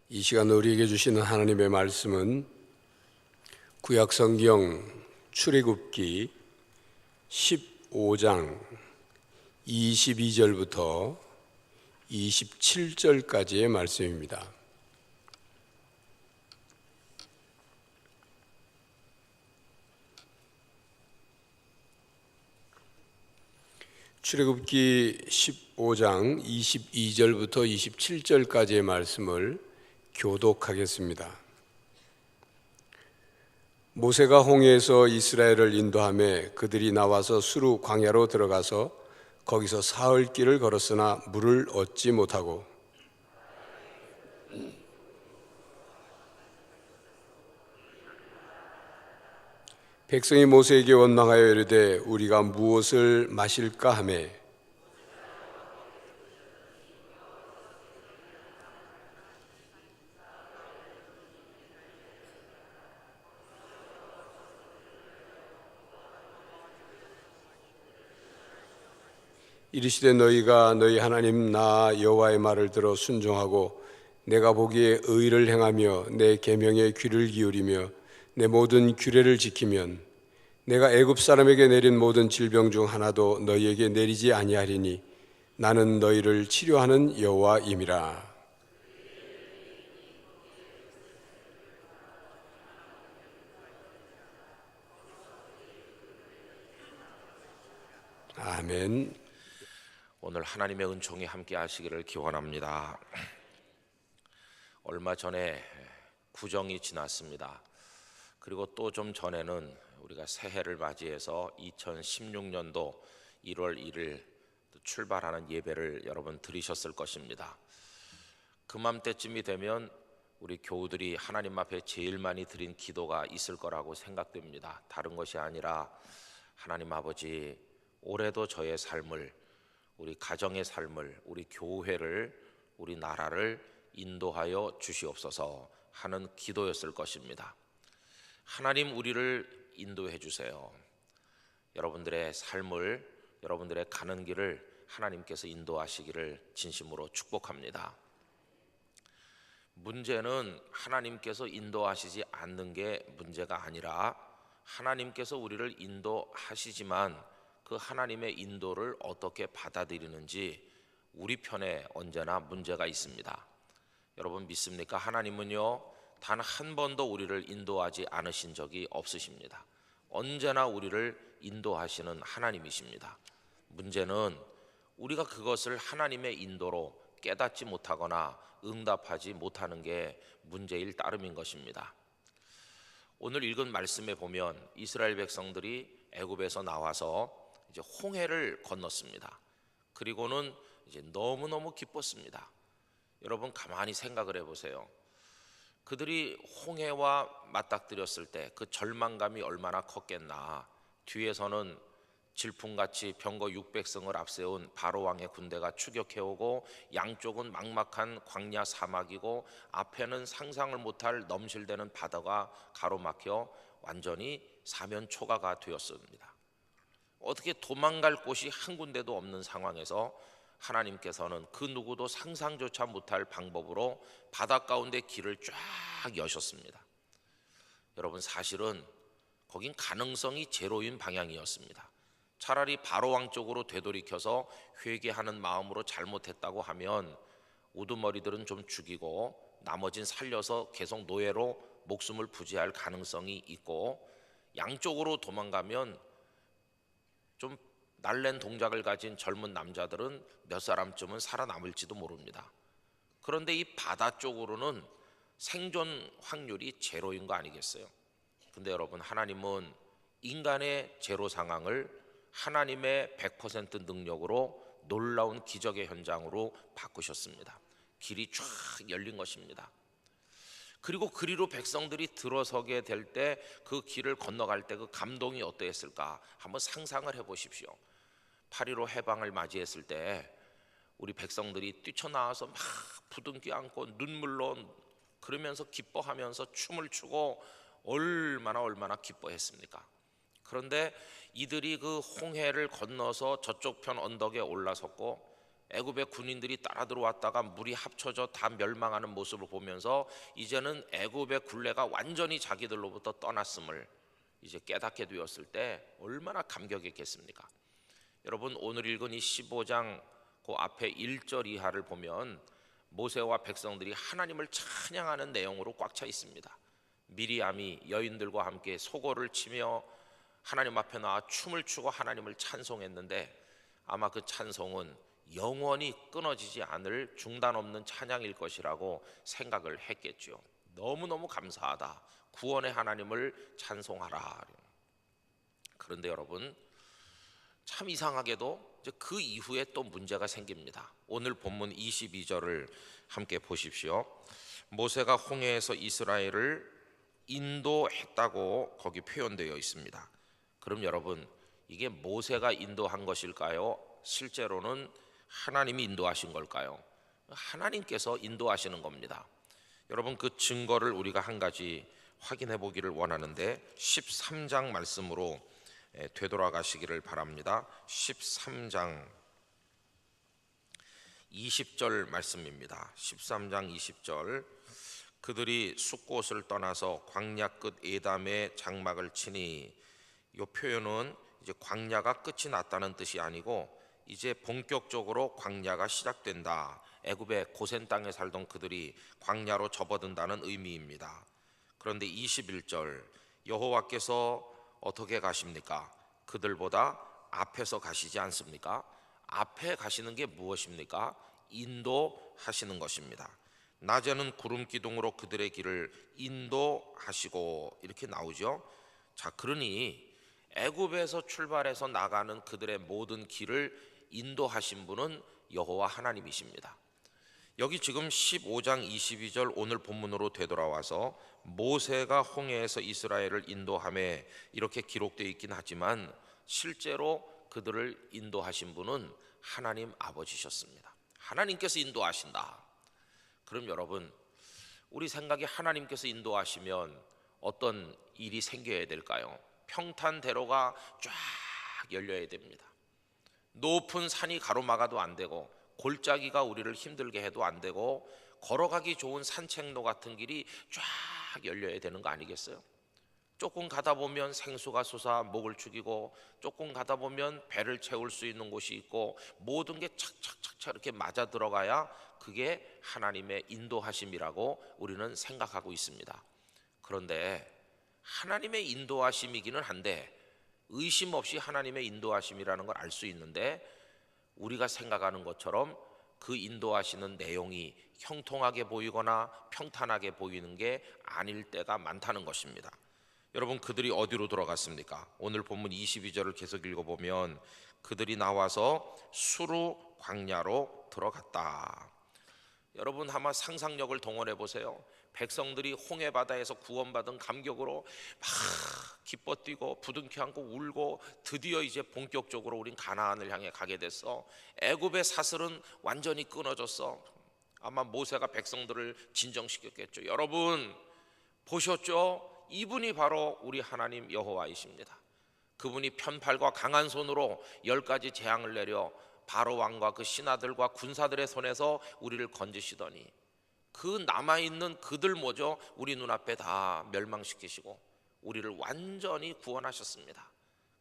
이 시간 우리에게 주시는 하나님의 말씀은 구약성경 출애굽기 15장 22절부터 27절까지의 말씀입니다. 출애굽기 15장 22절부터 27절까지의 말씀을 교독하겠습니다. 모세가 홍해에서 이스라엘을 인도하며 그들이 나와서 수르 광야로 들어가서 거기서 사흘 길을 걸었으나 물을 얻지 못하고 백성이 모세에게 원망하여 이르되 우리가 무엇을 마실까 하매 이르시되 너희가 너희 하나님 나 여호와의 말을 들어 순종하고 내가 보기에 의를 행하며 내 계명에 귀를 기울이며 내 모든 규례를 지키면 내가 애굽 사람에게 내린 모든 질병 중 하나도 너희에게 내리지 아니하리니 나는 너희를 치료하는 여호와임이라. 아멘. 오늘 하나님의 은총이 함께 하시기를 기원합니다. 얼마 전에 구정이 지났습니다. 그리고 또 좀 전에는 우리가 새해를 맞이해서 2016년도 1월 1일 출발하는 예배를 여러분 들으셨을 것입니다. 그맘때쯤이 되면 우리 교우들이 하나님 앞에 제일 많이 드린 기도가 있을 거라고 생각됩니다. 다른 것이 아니라 하나님 아버지, 올해도 저의 삶을, 우리 가정의 삶을, 우리 교회를, 우리 나라를 인도하여 주시옵소서 하는 기도였을 것입니다. 하나님, 우리를 인도해 주세요. 여러분들의 삶을, 여러분들의 가는 길을 하나님께서 인도하시기를 진심으로 축복합니다. 문제는 하나님께서 인도하시지 않는 게 문제가 아니라 하나님께서 우리를 인도하시지만 그 하나님의 인도를 어떻게 받아들이는지 우리 편에 언제나 문제가 있습니다. 여러분 믿습니까? 하나님은요, 단 한 번도 우리를 인도하지 않으신 적이 없으십니다. 언제나 우리를 인도하시는 하나님이십니다. 문제는 우리가 그것을 하나님의 인도로 깨닫지 못하거나 응답하지 못하는 게 문제일 따름인 것입니다. 오늘 읽은 말씀에 보면 이스라엘 백성들이 애굽에서 나와서 이제 홍해를 건넜습니다. 그리고는 이제 너무너무 기뻤습니다. 여러분 가만히 생각을 해보세요. 그들이 홍해와 맞닥뜨렸을 때 그 절망감이 얼마나 컸겠나. 뒤에서는 질풍같이 병거 600승을 앞세운 바로 왕의 군대가 추격해오고 양쪽은 막막한 광야 사막이고 앞에는 상상을 못할 넘실대는 바다가 가로막혀 완전히 사면초가가 되었습니다. 어떻게 도망갈 곳이 한 군데도 없는 상황에서 하나님께서는 그 누구도 상상조차 못할 방법으로 바다 가운데 길을 쫙 여셨습니다. 여러분 사실은 거긴 가능성이 제로인 방향이었습니다. 차라리 바로왕 쪽으로 되돌이켜서 회개하는 마음으로 잘못했다고 하면 우두머리들은 좀 죽이고 나머진 살려서 계속 노예로 목숨을 부지할 가능성이 있고, 양쪽으로 도망가면 좀 날랜 동작을 가진 젊은 남자들은 몇 사람쯤은 살아남을지도 모릅니다. 그런데 이 바다 쪽으로는 생존 확률이 제로인 거 아니겠어요? 근데 여러분, 하나님은 인간의 제로 상황을 하나님의 100% 능력으로 놀라운 기적의 현장으로 바꾸셨습니다. 길이 쫙 열린 것입니다. 그리고 그리로 백성들이 들어서게 될 때 그 길을 건너갈 때 그 감동이 어떠했을까 한번 상상을 해보십시오. 8.15 해방을 맞이했을 때 우리 백성들이 뛰쳐나와서 막 부둥켜 안고 눈물로 그러면서 기뻐하면서 춤을 추고 얼마나 기뻐했습니까? 그런데 이들이 그 홍해를 건너서 저쪽 편 언덕에 올라섰고 애굽의 군인들이 따라 들어왔다가 물이 합쳐져 다 멸망하는 모습을 보면서 이제는 애굽의 굴레가 완전히 자기들로부터 떠났음을 이제 깨닫게 되었을 때 얼마나 감격했겠습니까? 여러분, 오늘 읽은 이 15장 그 앞에 1절 이하를 보면 모세와 백성들이 하나님을 찬양하는 내용으로 꽉 차 있습니다. 미리암이 여인들과 함께 소고를 치며 하나님 앞에 나와 춤을 추고 하나님을 찬송했는데 아마 그 찬송은 영원히 끊어지지 않을 중단 없는 찬양일 것이라고 생각을 했겠죠. 너무너무 감사하다. 구원의 하나님을 찬송하라. 그런데 여러분, 참 이상하게도 이제 그 이후에 또 문제가 생깁니다. 오늘 본문 22절을 함께 보십시오. 모세가 홍해에서 이스라엘을 인도했다고 거기 표현되어 있습니다. 그럼 여러분, 이게 모세가 인도한 것일까요? 실제로는 하나님이 인도하신 걸까요? 하나님께서 인도하시는 겁니다. 여러분, 그 증거를 우리가 한 가지 확인해 보기를 원하는데 13장 말씀으로 되돌아가시기를 바랍니다. 13장 20절 말씀입니다. 13장 20절. 그들이 숫곳을 떠나서 광야 끝 에담에 장막을 치니, 이 표현은 이제 광야가 끝이 났다는 뜻이 아니고 이제 본격적으로 광야가 시작된다. 애굽의 고센 땅에 살던 그들이 광야로 접어든다는 의미입니다. 그런데 21절, 여호와께서 어떻게 가십니까? 그들보다 앞에서 가시지 않습니까? 앞에 가시는 게 무엇입니까? 인도하시는 것입니다. 낮에는 구름 기둥으로 그들의 길을 인도하시고, 이렇게 나오죠. 자, 그러니 애굽에서 출발해서 나가는 그들의 모든 길을 인도하신 분은 여호와 하나님이십니다. 여기 지금 15장 22절 오늘 본문으로 되돌아와서 모세가 홍해에서 이스라엘을 인도하며 이렇게 기록되어 있긴 하지만 실제로 그들을 인도하신 분은 하나님 아버지셨습니다. 하나님께서 인도하신다. 그럼 여러분, 우리 생각에 하나님께서 인도하시면 어떤 일이 생겨야 될까요? 평탄대로가 쫙 열려야 됩니다. 높은 산이 가로막아도 안 되고 골짜기가 우리를 힘들게 해도 안 되고 걸어가기 좋은 산책로 같은 길이 쫙 열려야 되는 거 아니겠어요? 조금 가다 보면 생수가 솟아 목을 축이고, 조금 가다 보면 배를 채울 수 있는 곳이 있고, 모든 게 착착착착 이렇게 맞아 들어가야 그게 하나님의 인도하심이라고 우리는 생각하고 있습니다. 그런데 하나님의 인도하심이기는 한데 의심 없이 하나님의 인도하심이라는 걸 알 수 있는데, 우리가 생각하는 것처럼 그 인도하시는 내용이 형통하게 보이거나 평탄하게 보이는 게 아닐 때가 많다는 것입니다. 여러분, 그들이 어디로 들어갔습니까? 오늘 본문 22절을 계속 읽어보면 그들이 나와서 수르 광야로 들어갔다. 여러분, 아마 상상력을 동원해 보세요. 백성들이 홍해 바다에서 구원받은 감격으로 막 기뻐 뛰고 부둥켜 안고 울고 드디어 이제 본격적으로 우린 가나안을 향해 가게 됐어. 애굽의 사슬은 완전히 끊어졌어. 아마 모세가 백성들을 진정시켰겠죠. 여러분 보셨죠? 이분이 바로 우리 하나님 여호와이십니다. 그분이 편팔과 강한 손으로 10가지 재앙을 내려 바로 왕과 그 신하들과 군사들의 손에서 우리를 건지시더니 그 남아있는 그들 모조 우리 눈앞에 다 멸망시키시고 우리를 완전히 구원하셨습니다.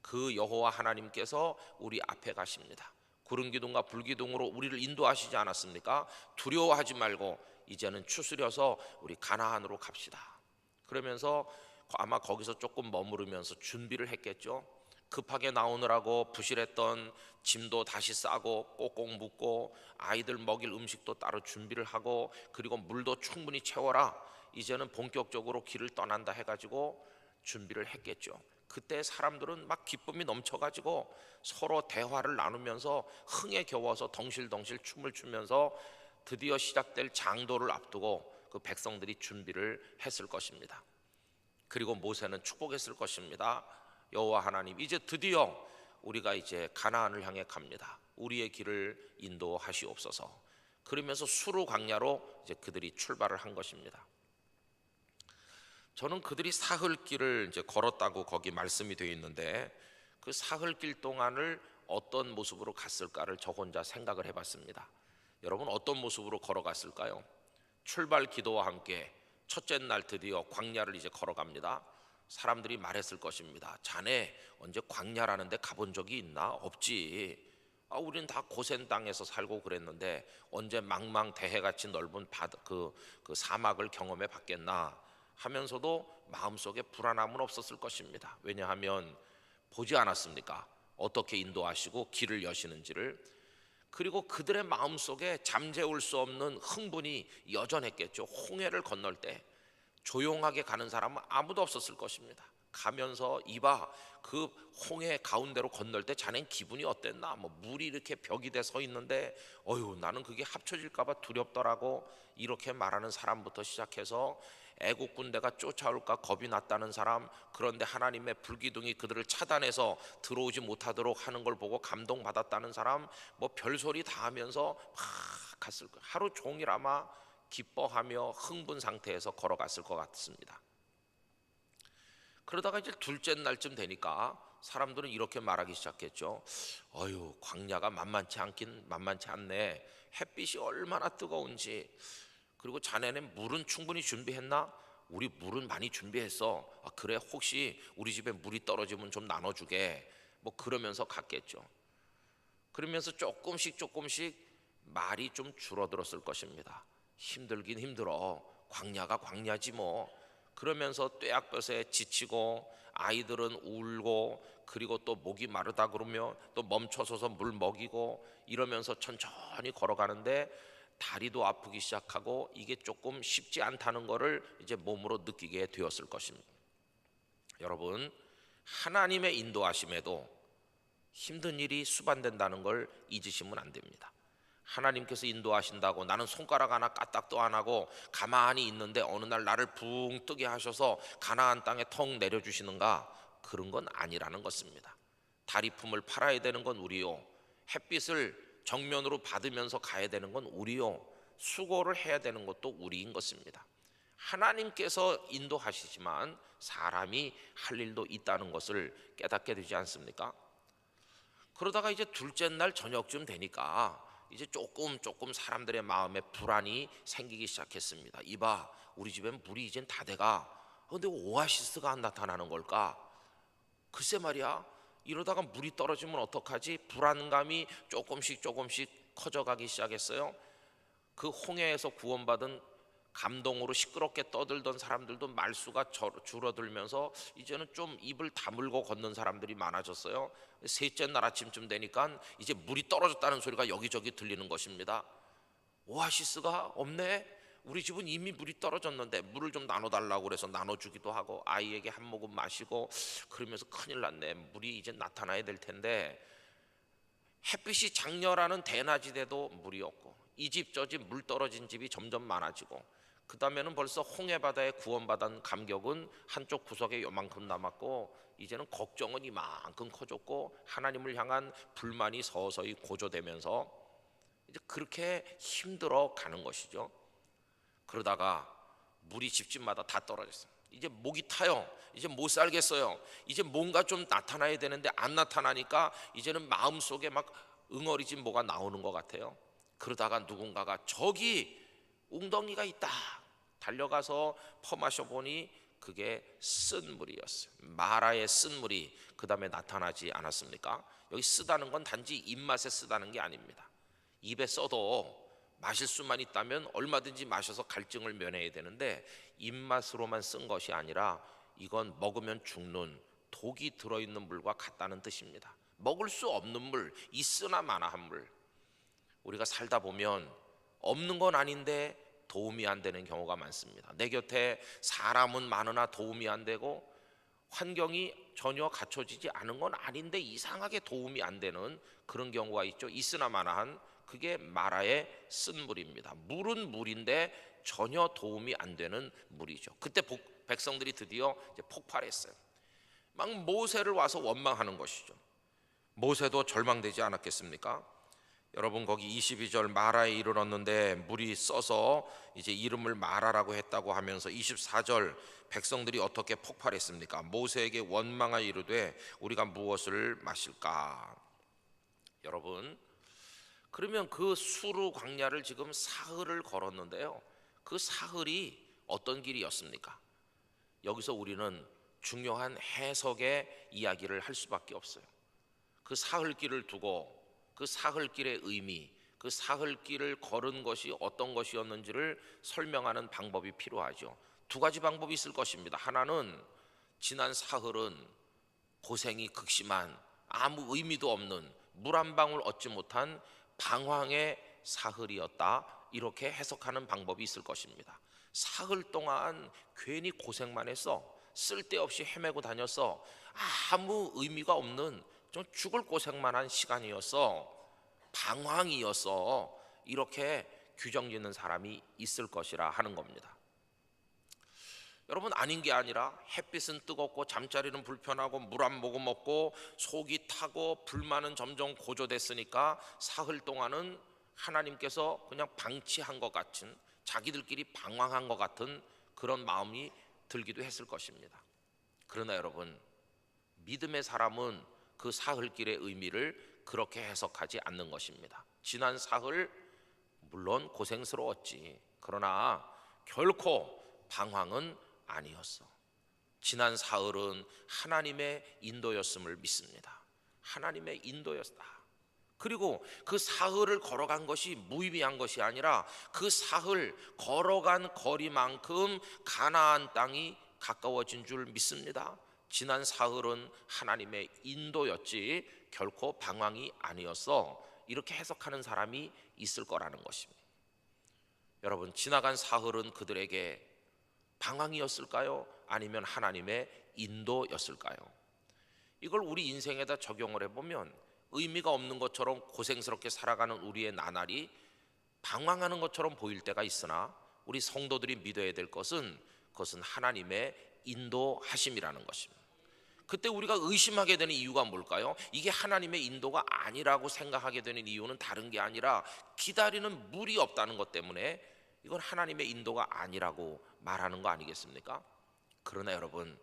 그 여호와 하나님께서 우리 앞에 가십니다. 구름 기둥과 불 기둥으로 우리를 인도하시지 않았습니까? 두려워하지 말고 이제는 추스려서 우리 가나안으로 갑시다. 그러면서 아마 거기서 조금 머무르면서 준비를 했겠죠. 급하게 나오느라고 부실했던 짐도 다시 싸고 꼭꼭 묶고 아이들 먹일 음식도 따로 준비를 하고 그리고 물도 충분히 채워라. 이제는 본격적으로 길을 떠난다 해가지고 준비를 했겠죠. 그때 사람들은 막 기쁨이 넘쳐가지고 서로 대화를 나누면서 흥에 겨워서 덩실덩실 춤을 추면서 드디어 시작될 장도를 앞두고 그 백성들이 준비를 했을 것입니다. 그리고 모세는 축복했을 것입니다. 여호와 하나님, 이제 드디어 우리가 이제 가나안을 향해 갑니다. 우리의 길을 인도하시옵소서. 그러면서 수르 광야로 이제 그들이 출발을 한 것입니다. 저는 그들이 사흘길을 이제 걸었다고 거기 말씀이 되어 있는데 그 사흘길 동안을 어떤 모습으로 갔을까를 저 혼자 생각을 해봤습니다. 여러분 어떤 모습으로 걸어갔을까요? 출발 기도와 함께 첫째 날 드디어 광야를 이제 걸어갑니다. 사람들이 말했을 것입니다. 자네 언제 광야라는 데 가본 적이 있나? 없지. 우린 다 고센 땅에서 살고 그랬는데 언제 망망대해같이 넓은 그 사막을 경험해 봤겠나 하면서도 마음속에 불안함은 없었을 것입니다. 왜냐하면 보지 않았습니까? 어떻게 인도하시고 길을 여시는지를. 그리고 그들의 마음속에 잠재울 수 없는 흥분이 여전했겠죠. 홍해를 건널 때 조용하게 가는 사람은 아무도 없었을 것입니다. 가면서 이봐, 그 홍해 가운데로 건널 때 자넨 기분이 어땠나? 물이 이렇게 벽이 돼 서 있는데 어휴, 나는 그게 합쳐질까 봐 두렵더라고. 이렇게 말하는 사람부터 시작해서 애국 군대가 쫓아올까 겁이 났다는 사람, 그런데 하나님의 불기둥이 그들을 차단해서 들어오지 못하도록 하는 걸 보고 감동받았다는 사람, 별소리 다 하면서 막 갔을 거예요. 하루 종일 아마 기뻐하며 흥분 상태에서 걸어갔을 것 같습니다. 그러다가 이제 둘째 날쯤 되니까 사람들은 이렇게 말하기 시작했죠. 어휴, 광야가 만만치 않네. 햇빛이 얼마나 뜨거운지. 그리고 자네는 물은 충분히 준비했나? 우리 물은 많이 준비했어. 그래, 혹시 우리 집에 물이 떨어지면 좀 나눠주게. 그러면서 갔겠죠. 그러면서 조금씩 말이 좀 줄어들었을 것입니다. 힘들긴 힘들어. 광야가 광야지 뭐. 그러면서 뙤약볕에 지치고 아이들은 울고 그리고 또 목이 마르다 그러면 또 멈춰서서 물 먹이고 이러면서 천천히 걸어가는데 다리도 아프기 시작하고 이게 조금 쉽지 않다는 것을 이제 몸으로 느끼게 되었을 것입니다. 여러분, 하나님의 인도하심에도 힘든 일이 수반된다는 걸 잊으시면 안 됩니다. 하나님께서 인도하신다고 나는 손가락 하나 까딱도 안 하고 가만히 있는데 어느 날 나를 붕 뜨게 하셔서 가나안 땅에 턱 내려주시는가? 그런 건 아니라는 것입니다. 다리품을 팔아야 되는 건 우리요, 햇빛을 정면으로 받으면서 가야 되는 건 우리요, 수고를 해야 되는 것도 우리인 것입니다. 하나님께서 인도하시지만 사람이 할 일도 있다는 것을 깨닫게 되지 않습니까? 그러다가 이제 둘째 날 저녁쯤 되니까 이제 조금 사람들의 마음에 불안이 생기기 시작했습니다. 이봐, 우리 집엔 물이 이젠 다 돼가. 근데 오아시스가 안 나타나는 걸까? 글쎄 말이야, 이러다가 물이 떨어지면 어떡하지? 불안감이 조금씩 커져가기 시작했어요. 그 홍해에서 구원받은 감동으로 시끄럽게 떠들던 사람들도 말수가 줄어들면서 이제는 좀 입을 다물고 걷는 사람들이 많아졌어요. 셋째 날 아침쯤 되니까 이제 물이 떨어졌다는 소리가 여기저기 들리는 것입니다. 오아시스가 없네. 우리 집은 이미 물이 떨어졌는데 물을 좀 나눠달라고 그래서 나눠주기도 하고 아이에게 한 모금 마시고 그러면서 큰일 났네. 물이 이제 나타나야 될 텐데 햇빛이 장렬하는 대낮이돼도 물이 없고 이 집 저 집 물 떨어진 집이 점점 많아지고 그 다음에는 벌써 홍해바다에 구원받은 감격은 한쪽 구석에 요만큼 남았고 이제는 걱정은 이만큼 커졌고 하나님을 향한 불만이 서서히 고조되면서 이제 그렇게 힘들어 가는 것이죠. 그러다가 물이 집집마다 다 떨어졌어요. 이제 목이 타요. 이제 못 살겠어요. 이제 뭔가 좀 나타나야 되는데 안 나타나니까 이제는 마음속에 막 응어리진 뭐가 나오는 것 같아요. 그러다가 누군가가 저기 웅덩이가 있다. 달려가서 퍼마셔 보니 그게 쓴 물이었어요. 마라의 쓴 물이 그 다음에 나타나지 않았습니까? 여기 쓰다는 건 단지 입맛에 쓰다는 게 아닙니다. 입에 써도 마실 수만 있다면 얼마든지 마셔서 갈증을 면해야 되는데 입맛으로만 쓴 것이 아니라 이건 먹으면 죽는 독이 들어있는 물과 같다는 뜻입니다. 먹을 수 없는 물, 있으나 마나한 물. 우리가 살다 보면 없는 건 아닌데 도움이 안 되는 경우가 많습니다. 내 곁에 사람은 많으나 도움이 안 되고 환경이 전혀 갖춰지지 않은 건 아닌데 이상하게 도움이 안 되는 그런 경우가 있죠. 있으나 마나한, 그게 마라의 쓴 물입니다. 물은 물인데 전혀 도움이 안 되는 물이죠. 그때 백성들이 드디어 이제 폭발했어요. 막 모세를 와서 원망하는 것이죠. 모세도 절망되지 않았겠습니까? 여러분 거기 22절 마라에 이르렀는데 물이 써서 이제 이름을 마라라고 했다고 하면서 24절 백성들이 어떻게 폭발했습니까? 모세에게 원망하여 이르되 우리가 무엇을 마실까? 여러분, 그러면 그 수르 광야를 지금 사흘을 걸었는데요, 그 사흘이 어떤 길이었습니까? 여기서 우리는 중요한 해석의 이야기를 할 수밖에 없어요. 그 사흘길을 두고 그 사흘길의 의미, 그 사흘길을 걸은 것이 어떤 것이었는지를 설명하는 방법이 필요하죠. 두 가지 방법이 있을 것입니다. 하나는 지난 사흘은 고생이 극심한, 아무 의미도 없는, 물 한 방울 얻지 못한 방황의 사흘이었다, 이렇게 해석하는 방법이 있을 것입니다. 사흘 동안 괜히 고생만 했어. 쓸데없이 헤매고 다녔어. 아무 의미가 없는 좀 죽을 고생만 한 시간이었어. 방황이었어. 이렇게 규정짓는 사람이 있을 것이라 하는 겁니다. 여러분, 아닌 게 아니라 햇빛은 뜨겁고 잠자리는 불편하고 물 한 모금 먹고 속이 타고 불만은 점점 고조됐으니까 사흘 동안은 하나님께서 그냥 방치한 것 같은, 자기들끼리 방황한 것 같은 그런 마음이 들기도 했을 것입니다. 그러나 여러분, 믿음의 사람은 그 사흘길의 의미를 그렇게 해석하지 않는 것입니다. 지난 사흘 물론 고생스러웠지, 그러나 결코 방황은 아니었어. 지난 사흘은 하나님의 인도였음을 믿습니다. 하나님의 인도였다. 그리고 그 사흘을 걸어간 것이 무의미한 것이 아니라 그 사흘 걸어간 거리만큼 가나안 땅이 가까워진 줄 믿습니다. 지난 사흘은 하나님의 인도였지 결코 방황이 아니었어. 이렇게 해석하는 사람이 있을 거라는 것입니다. 여러분, 지나간 사흘은 그들에게 방황이었을까요? 아니면 하나님의 인도였을까요? 이걸 우리 인생에다 적용을 해보면 의미가 없는 것처럼 고생스럽게 살아가는 우리의 나날이 방황하는 것처럼 보일 때가 있으나, 우리 성도들이 믿어야 될 것은 그것은 하나님의 인도하심이라는 것입니다. 그때 우리가 의심하게 되는 이유가 뭘까요? 이게 하나님의 인도가 아니라고 생각하게 되는 이유는 다른 게 아니라 기다리는 물이 없다는 것 때문에 이건 하나님의 인도가 아니라고 말하는 거 아니겠습니까? 그러나 여러분,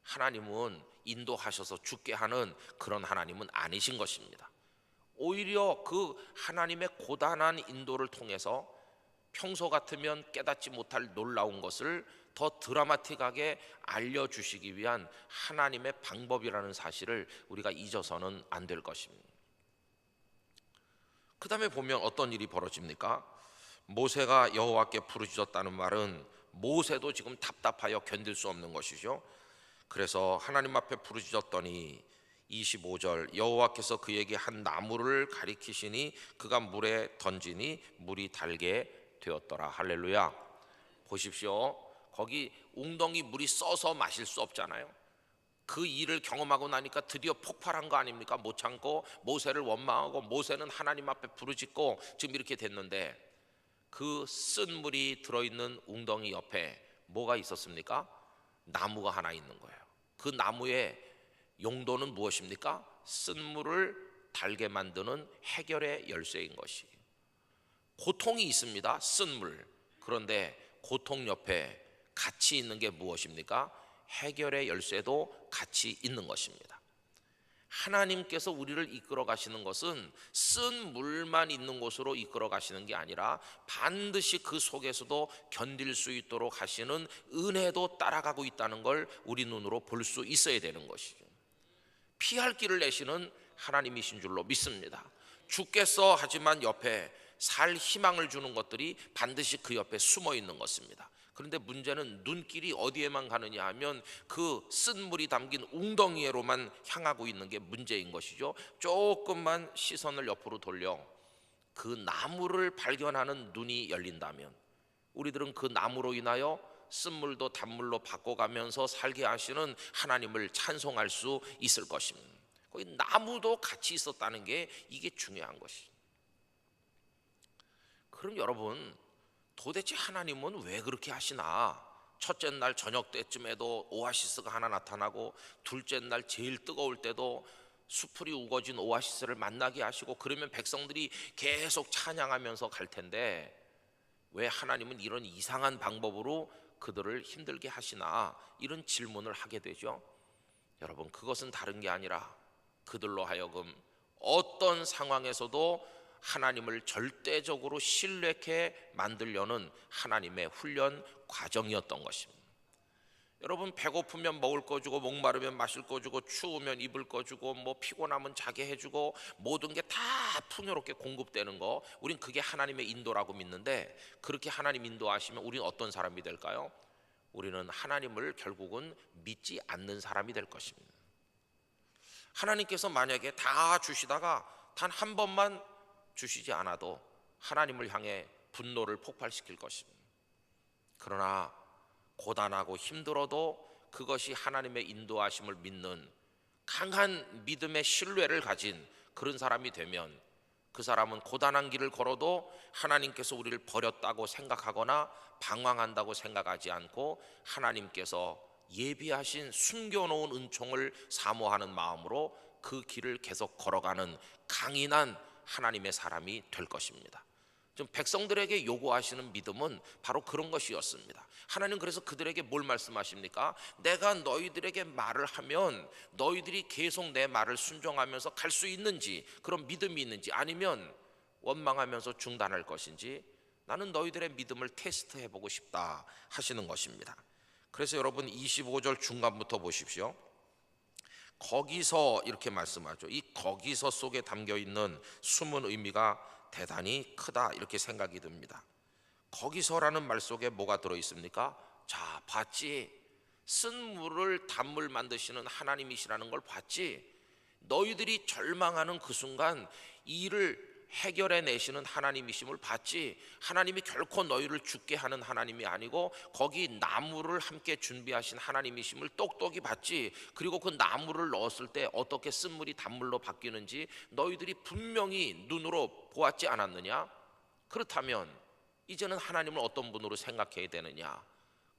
하나님은 인도하셔서 죽게 하는 그런 하나님은 아니신 것입니다. 오히려 그 하나님의 고단한 인도를 통해서 평소 같으면 깨닫지 못할 놀라운 것을 더 드라마틱하게 알려주시기 위한 하나님의 방법이라는 사실을 우리가 잊어서는 안 될 것입니다. 그 다음에 보면 어떤 일이 벌어집니까? 모세가 여호와께 부르짖었다는 말은 모세도 지금 답답하여 견딜 수 없는 것이죠. 그래서 하나님 앞에 부르짖었더니 25절, 여호와께서 그에게 한 나무를 가리키시니 그가 물에 던지니 물이 달게 되었더라. 할렐루야. 보십시오, 거기 웅덩이 물이 써서 마실 수 없잖아요. 그 일을 경험하고 나니까 드디어 폭발한 거 아닙니까? 못 참고 모세를 원망하고 모세는 하나님 앞에 부르짖고 지금 이렇게 됐는데, 그 쓴 물이 들어있는 웅덩이 옆에 뭐가 있었습니까? 나무가 하나 있는 거예요. 그 나무의 용도는 무엇입니까? 쓴 물을 달게 만드는 해결의 열쇠인 것이. 고통이 있습니다, 쓴 물. 그런데 고통 옆에 같이 있는 게 무엇입니까? 해결의 열쇠도 같이 있는 것입니다. 하나님께서 우리를 이끌어 가시는 것은 쓴 물만 있는 곳으로 이끌어 가시는 게 아니라 반드시 그 속에서도 견딜 수 있도록 하시는 은혜도 따라가고 있다는 걸 우리 눈으로 볼 수 있어야 되는 것이죠. 피할 길을 내시는 하나님이신 줄로 믿습니다. 죽겠어 하지만 옆에 살 희망을 주는 것들이 반드시 그 옆에 숨어 있는 것입니다. 그런데 문제는 눈길이 어디에만 가느냐 하면 그 쓴 물이 담긴 웅덩이로만 향하고 있는 게 문제인 것이죠. 조금만 시선을 옆으로 돌려 그 나무를 발견하는 눈이 열린다면 우리들은 그 나무로 인하여 쓴물도 단물로 바꿔가면서 살게 하시는 하나님을 찬송할 수 있을 것입니다. 거기 나무도 같이 있었다는 게 이게 중요한 것이죠. 그럼 여러분, 도대체 하나님은 왜 그렇게 하시나? 첫째 날 저녁 때쯤에도 오아시스가 하나 나타나고, 둘째 날 제일 뜨거울 때도 수풀이 우거진 오아시스를 만나게 하시고, 그러면 백성들이 계속 찬양하면서 갈 텐데 왜 하나님은 이런 이상한 방법으로 그들을 힘들게 하시나? 이런 질문을 하게 되죠. 여러분, 그것은 다른 게 아니라 그들로 하여금 어떤 상황에서도 하나님을 절대적으로 신뢰케 만들려는 하나님의 훈련 과정이었던 것입니다. 여러분, 배고프면 먹을 거 주고, 목마르면 마실 거 주고, 추우면 입을 거 주고, 뭐 피곤하면 자게 해주고, 모든 게 다 풍요롭게 공급되는 거, 우린 그게 하나님의 인도라고 믿는데, 그렇게 하나님 인도하시면 우린 어떤 사람이 될까요? 우리는 하나님을 결국은 믿지 않는 사람이 될 것입니다. 하나님께서 만약에 다 주시다가 단 한 번만 주시지 않아도 하나님을 향해 분노를 폭발시킬 것입니다. 그러나 고단하고 힘들어도 그것이 하나님의 인도하심을 믿는 강한 믿음의 신뢰를 가진 그런 사람이 되면, 그 사람은 고단한 길을 걸어도 하나님께서 우리를 버렸다고 생각하거나 방황한다고 생각하지 않고 하나님께서 예비하신 숨겨놓은 은총을 사모하는 마음으로 그 길을 계속 걸어가는 강인한 하나님의 사람이 될 것입니다. 좀 백성들에게 요구하시는 믿음은 바로 그런 것이었습니다. 하나님 그래서 그들에게 뭘 말씀하십니까? 내가 너희들에게 말을 하면 너희들이 계속 내 말을 순종하면서 갈 수 있는지, 그런 믿음이 있는지, 아니면 원망하면서 중단할 것인지, 나는 너희들의 믿음을 테스트해보고 싶다 하시는 것입니다. 그래서 여러분 25절 중간부터 보십시오. 거기서 이렇게 말씀하죠. 이 거기서 속에 담겨있는 숨은 의미가 대단히 크다, 이렇게 생각이 듭니다. 거기서라는 말 속에 뭐가 들어있습니까? 자, 봤지? 쓴 물을 단물 만드시는 하나님이시라는 걸 봤지? 너희들이 절망하는 그 순간 이를 해결해 내시는 하나님이심을 봤지? 하나님이 결코 너희를 죽게 하는 하나님이 아니고 거기 나무를 함께 준비하신 하나님이심을 똑똑히 봤지? 그리고 그 나무를 넣었을 때 어떻게 쓴물이 단물로 바뀌는지 너희들이 분명히 눈으로 보았지 않았느냐? 그렇다면 이제는 하나님을 어떤 분으로 생각해야 되느냐?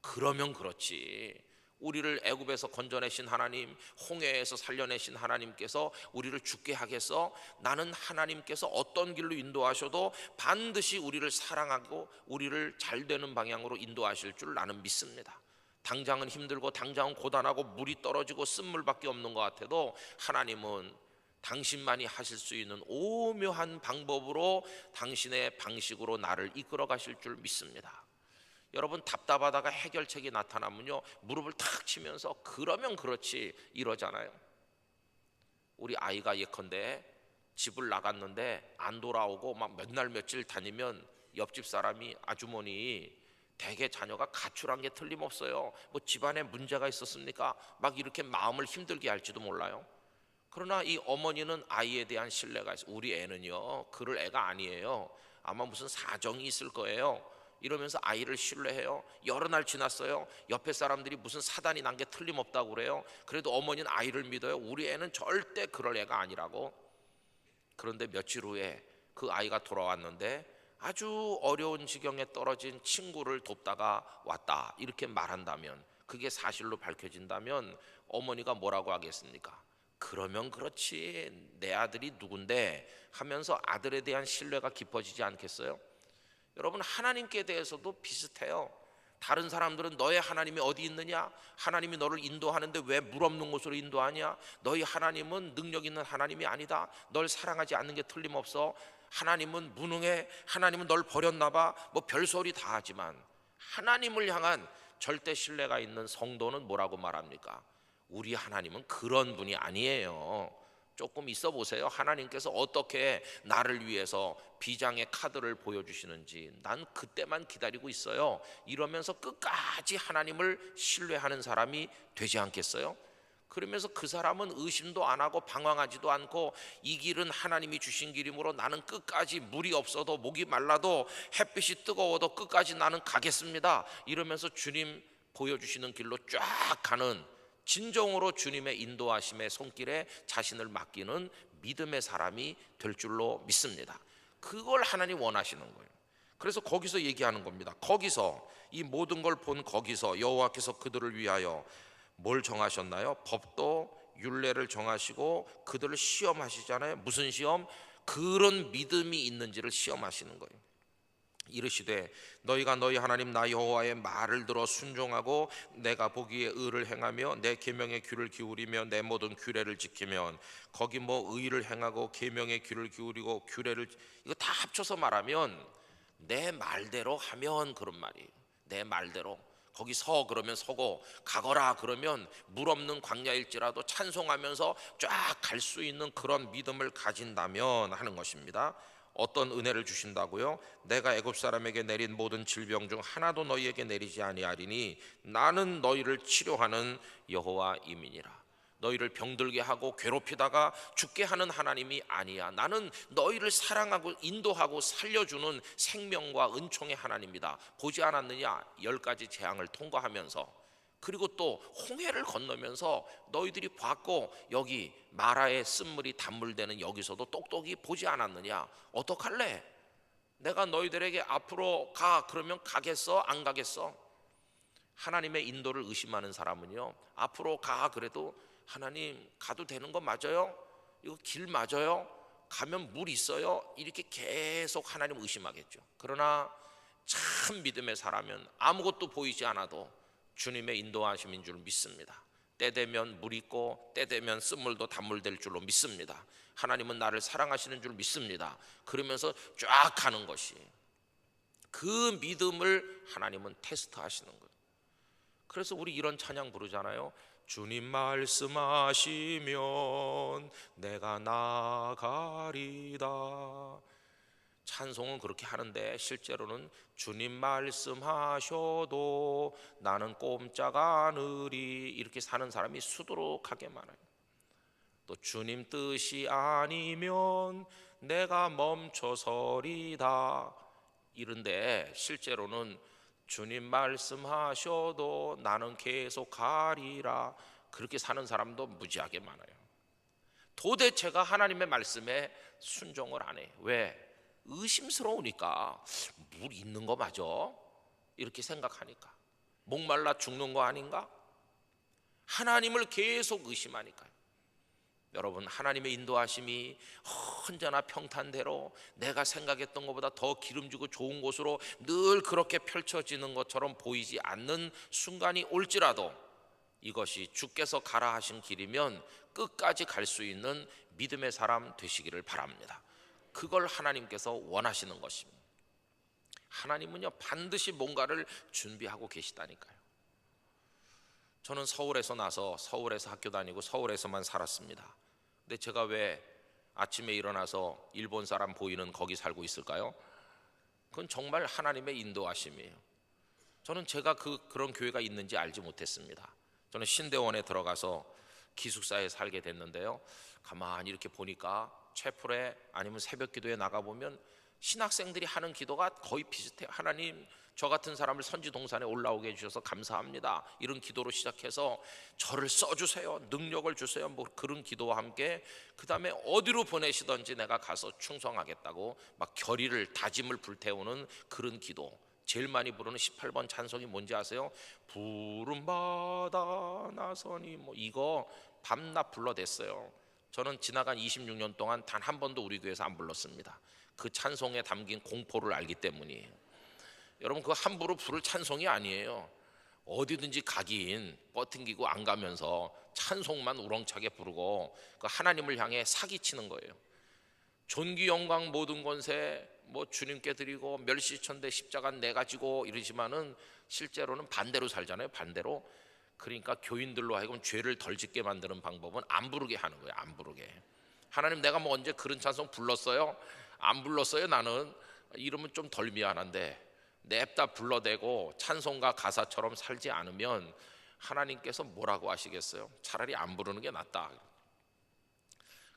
그러면 그렇지, 우리를 애굽에서 건져내신 하나님, 홍해에서 살려내신 하나님께서 우리를 죽게 하겠어? 나는 하나님께서 어떤 길로 인도하셔도 반드시 우리를 사랑하고 우리를 잘 되는 방향으로 인도하실 줄 나는 믿습니다. 당장은 힘들고 당장은 고단하고 물이 떨어지고 쓴물밖에 없는 것 같아도 하나님은 당신만이 하실 수 있는 오묘한 방법으로 당신의 방식으로 나를 이끌어 가실 줄 믿습니다. 여러분, 답답하다가 해결책이 나타나면요, 무릎을 탁 치면서 그러면 그렇지 이러잖아요. 우리 아이가 예컨대 집을 나갔는데 안 돌아오고 막 몇 날 며칠 다니면 옆집 사람이, 아주머니 대개 자녀가 가출한 게 틀림없어요, 뭐 집안에 문제가 있었습니까? 막 이렇게 마음을 힘들게 할지도 몰라요. 그러나 이 어머니는 아이에 대한 신뢰가 있어요. 우리 애는요 그럴 애가 아니에요, 아마 무슨 사정이 있을 거예요, 이러면서 아이를 신뢰해요. 여러 날 지났어요. 옆에 사람들이 무슨 사단이 난 게 틀림없다고 그래요. 그래도 어머니는 아이를 믿어요. 우리 애는 절대 그럴 애가 아니라고. 그런데 며칠 후에 그 아이가 돌아왔는데 아주 어려운 지경에 떨어진 친구를 돕다가 왔다, 이렇게 말한다면, 그게 사실로 밝혀진다면 어머니가 뭐라고 하겠습니까? 그러면 그렇지, 내 아들이 누군데 하면서 아들에 대한 신뢰가 깊어지지 않겠어요? 여러분, 하나님께 대해서도 비슷해요. 다른 사람들은 너의 하나님이 어디 있느냐? 하나님이 너를 인도하는데 왜 물 없는 곳으로 인도하냐? 너희 하나님은 능력 있는 하나님이 아니다, 널 사랑하지 않는 게 틀림없어, 하나님은 무능해, 하나님은 널 버렸나 봐, 뭐 별소리 다 하지만 하나님을 향한 절대 신뢰가 있는 성도는 뭐라고 말합니까? 우리 하나님은 그런 분이 아니에요. 조금 있어 보세요. 하나님께서 어떻게 나를 위해서 비장의 카드를 보여주시는지 난 그때만 기다리고 있어요, 이러면서 끝까지 하나님을 신뢰하는 사람이 되지 않겠어요? 그러면서 그 사람은 의심도 안 하고 방황하지도 않고 이 길은 하나님이 주신 길이므로 나는 끝까지 물이 없어도 목이 말라도 햇빛이 뜨거워도 끝까지 나는 가겠습니다, 이러면서 주님 보여주시는 길로 쫙 가는, 진정으로 주님의 인도하심의 손길에 자신을 맡기는 믿음의 사람이 될 줄로 믿습니다. 그걸 하나님 원하시는 거예요. 그래서 거기서 얘기하는 겁니다. 거기서, 이 모든 걸 본 거기서 여호와께서 그들을 위하여 뭘 정하셨나요? 법도 율례를 정하시고 그들을 시험하시잖아요. 무슨 시험? 그런 믿음이 있는지를 시험하시는 거예요. 이르시되 너희가 너희 하나님 나 여호와의 말을 들어 순종하고 내가 보기에 의를 행하며 내 계명에 귀를 기울이며 내 모든 규례를 지키면, 거기 뭐 의를 행하고 계명에 귀를 기울이고 규례를, 이거 다 합쳐서 말하면 내 말대로 하면, 그런 말이에요. 내 말대로 거기 서 그러면 서고, 가거라 그러면 물 없는 광야일지라도 찬송하면서 쫙 갈 수 있는 그런 믿음을 가진다면 하는 것입니다. 어떤 은혜를 주신다고요? 내가 애굽 사람에게 내린 모든 질병 중 하나도 너희에게 내리지 아니하리니 나는 너희를 치료하는 여호와임이니라. 너희를 병들게 하고 괴롭히다가 죽게 하는 하나님이 아니야. 나는 너희를 사랑하고 인도하고 살려주는 생명과 은총의 하나님이다. 보지 않았느냐? 10가지 재앙을 통과하면서, 그리고 또 홍해를 건너면서 너희들이 봤고 여기 마라의 쓴물이 단물되는 여기서도 똑똑히 보지 않았느냐? 어떡할래? 내가 너희들에게 앞으로 가 그러면 가겠어? 안 가겠어? 하나님의 인도를 의심하는 사람은요, 앞으로 가 그래도 하나님 가도 되는 거 맞아요? 이거 길 맞아요? 가면 물 있어요? 이렇게 계속 하나님 의심하겠죠. 그러나 참 믿음의 사람은 아무것도 보이지 않아도 주님의 인도하심인 줄 믿습니다. 때 되면 물 있고 때 되면 쓴물도 단물될 줄로 믿습니다. 하나님은 나를 사랑하시는 줄 믿습니다. 그러면서 쫙 가는 것이, 그 믿음을 하나님은 테스트하시는 거예요. 그래서 우리 이런 찬양 부르잖아요. 주님 말씀하시면 내가 나가리다. 찬송은 그렇게 하는데 실제로는 주님 말씀하셔도 나는 꼼짝 않으리, 이렇게 사는 사람이 수두룩하게 많아요. 또 주님 뜻이 아니면 내가 멈춰서리다, 이런데 실제로는 주님 말씀하셔도 나는 계속 가리라, 그렇게 사는 사람도 무지하게 많아요. 도대체가 하나님의 말씀에 순종을 안 해요. 왜? 의심스러우니까. 물 있는 거 맞아? 이렇게 생각하니까. 목말라 죽는 거 아닌가? 하나님을 계속 의심하니까요. 여러분, 하나님의 인도하심이 언제나 평탄대로 내가 생각했던 것보다 더 기름지고 좋은 곳으로 늘 그렇게 펼쳐지는 것처럼 보이지 않는 순간이 올지라도 이것이 주께서 가라 하신 길이면 끝까지 갈 수 있는 믿음의 사람 되시기를 바랍니다. 그걸 하나님께서 원하시는 것입니다. 하나님은요, 반드시 뭔가를 준비하고 계시다니까요. 저는 서울에서 나서 서울에서 학교 다니고 서울에서만 살았습니다. 근데 제가 왜 아침에 일어나서 일본 사람 보이는 거기 살고 있을까요? 그건 정말 하나님의 인도하심이에요. 저는 제가 그런 교회가 있는지 알지 못했습니다. 저는 신대원에 들어가서 기숙사에 살게 됐는데요, 가만히 이렇게 보니까 채플에 아니면 새벽 기도에 나가보면 신학생들이 하는 기도가 거의 비슷해요. 하나님, 저 같은 사람을 선지 동산에 올라오게 해주셔서 감사합니다, 이런 기도로 시작해서 저를 써주세요, 능력을 주세요, 뭐 그런 기도와 함께 그 다음에 어디로 보내시던지 내가 가서 충성하겠다고 막 결의를, 다짐을 불태우는 그런 기도. 제일 많이 부르는 18번 찬송이 뭔지 아세요? 푸른 바다 나서니, 뭐 이거 밤낮 불러댔어요. 저는 지나간 26년 동안 단 한 번도 우리 교회에서 안 불렀습니다. 그 찬송에 담긴 공포를 알기 때문이에요. 여러분, 그거 함부로 부를 찬송이 아니에요. 어디든지 가긴 뻗팅기고 안 가면서 찬송만 우렁차게 부르고 그 하나님을 향해 사기치는 거예요. 존귀 영광 모든 권세 뭐 주님께 드리고 멸시천대 십자가 내 가지고 이러지만은 실제로는 반대로 살잖아요. 반대로. 그러니까 교인들로 하여금 죄를 덜 짓게 만드는 방법은 안 부르게 하는 거예요. 안 부르게. 하나님, 내가 뭐 언제 그런 찬송 불렀어요? 안 불렀어요. 나는. 이러면 좀 덜 미안한데 냅다 불러대고 찬송가 가사처럼 살지 않으면 하나님께서 뭐라고 하시겠어요? 차라리 안 부르는 게 낫다.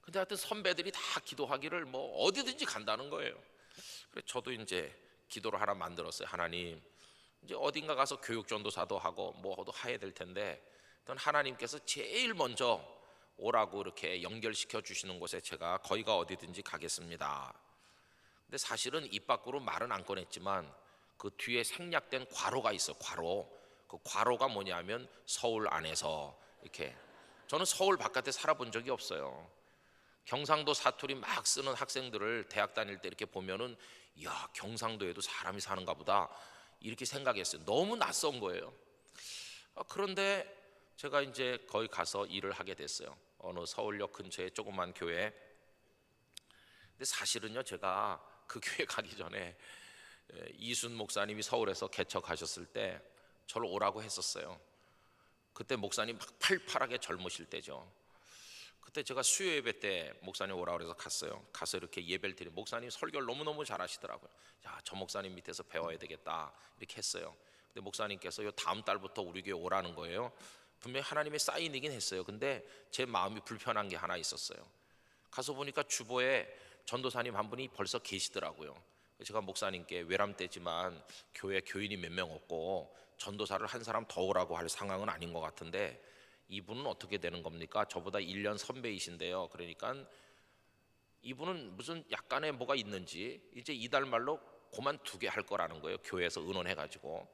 근데 하여튼 선배들이 다 기도하기를 뭐 어디든지 간다는 거예요. 그래서 저도 이제 기도를 하나 만들었어요. 하나님, 이제 어딘가 가서 교육 전도사도 하고 뭐도 해야 될 텐데 하나님께서 제일 먼저 오라고 이렇게 연결시켜 주시는 곳에 제가 거기가 어디든지 가겠습니다. 근데 사실은 입 밖으로 말은 안 꺼냈지만 그 뒤에 생략된 괄호가 있어. 괄호. 그 괄호가 뭐냐면 서울 안에서 이렇게. 저는 서울 바깥에 살아본 적이 없어요. 경상도 사투리 막 쓰는 학생들을 대학 다닐 때 이렇게 보면은 야, 경상도에도 사람이 사는가 보다 이렇게 생각했어요. 너무 낯선 거예요. 그런데 제가 이제 거기 가서 일을 하게 됐어요. 어느 서울역 근처에 조그만 교회. 근데 사실은요, 제가 그 교회 가기 전에 이순 목사님이 서울에서 개척하셨을 때 저를 오라고 했었어요. 그때 목사님 막 팔팔하게 젊으실 때죠. 그때 제가 수요 예배 때 목사님 오라고 해서 갔어요. 가서 이렇게 예배를 드리는 목사님 설교를 너무너무 잘하시더라고요. 야, 저 목사님 밑에서 배워야 되겠다 이렇게 했어요. 근데 목사님께서 요 다음 달부터 우리 교회 오라는 거예요. 분명히 하나님의 사인이긴 했어요. 근데 제 마음이 불편한 게 하나 있었어요. 가서 보니까 주보에 전도사님 한 분이 벌써 계시더라고요. 제가 목사님께 외람 때지만 교회 교인이 몇 명 없고 전도사를 한 사람 더 오라고 할 상황은 아닌 것 같은데 이분은 어떻게 되는 겁니까? 저보다 1년 선배이신데요. 그러니까 이분은 무슨 약간의 뭐가 있는지 이제 이달 말로 그만두게 할 거라는 거예요. 교회에서 의논해가지고.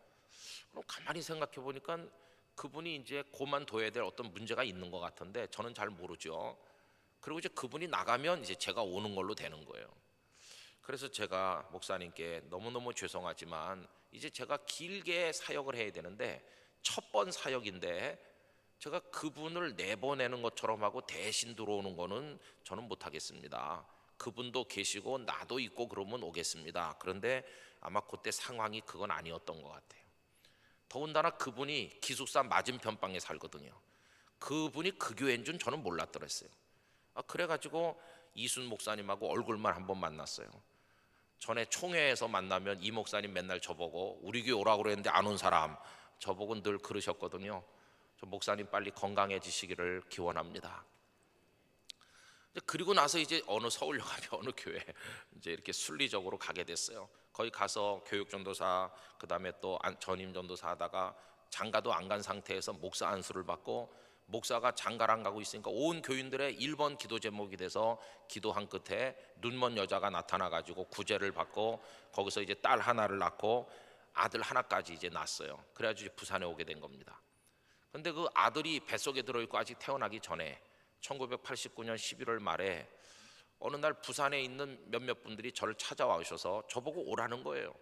그럼 가만히 생각해 보니까 그분이 이제 그만둬야 될 어떤 문제가 있는 것 같은데 저는 잘 모르죠. 그리고 이제 그분이 나가면 이제 제가 오는 걸로 되는 거예요. 그래서 제가 목사님께 너무너무 죄송하지만 이제 제가 길게 사역을 해야 되는데 첫 번 사역인데 제가 그분을 내보내는 것처럼 하고 대신 들어오는 거는 저는 못하겠습니다. 그분도 계시고 나도 있고 그러면 오겠습니다. 그런데 아마 그때 상황이 그건 아니었던 것 같아요. 더군다나 그분이 기숙사 맞은편 방에 살거든요. 그분이 그 교회인 줄 저는 몰랐더랬어요. 그래가지고 이순 목사님하고 얼굴만 한번 만났어요. 전에 총회에서 만나면 이 목사님 맨날 저보고 우리 교회 오라고 그랬는데 안 온 사람 저보고 늘 그러셨거든요. 저 목사님 빨리 건강해지시기를 기원합니다. 그리고 나서 이제 어느 서울역 앞에 어느 교회 이제 이렇게 순리적으로 가게 됐어요. 거기 가서 교육전도사 그다음에 또 전임전도사 하다가 장가도 안 간 상태에서 목사 안수를 받고 목사가 장가를 안 가고 있으니까 온 교인들의 1번 기도 제목이 돼서 기도한 끝에 눈먼 여자가 나타나 가지고 구제를 받고 거기서 이제 딸 하나를 낳고 아들 하나까지 이제 낳았어요. 그래가지고 부산에 오게 된 겁니다. 근데 그 아들이 뱃속에 들어있고 아직 태어나기 전에 1989년 11월 말에 어느 날 부산에 있는 몇몇 분들이 저를 찾아와 오셔서 저보고 오라는 거예요.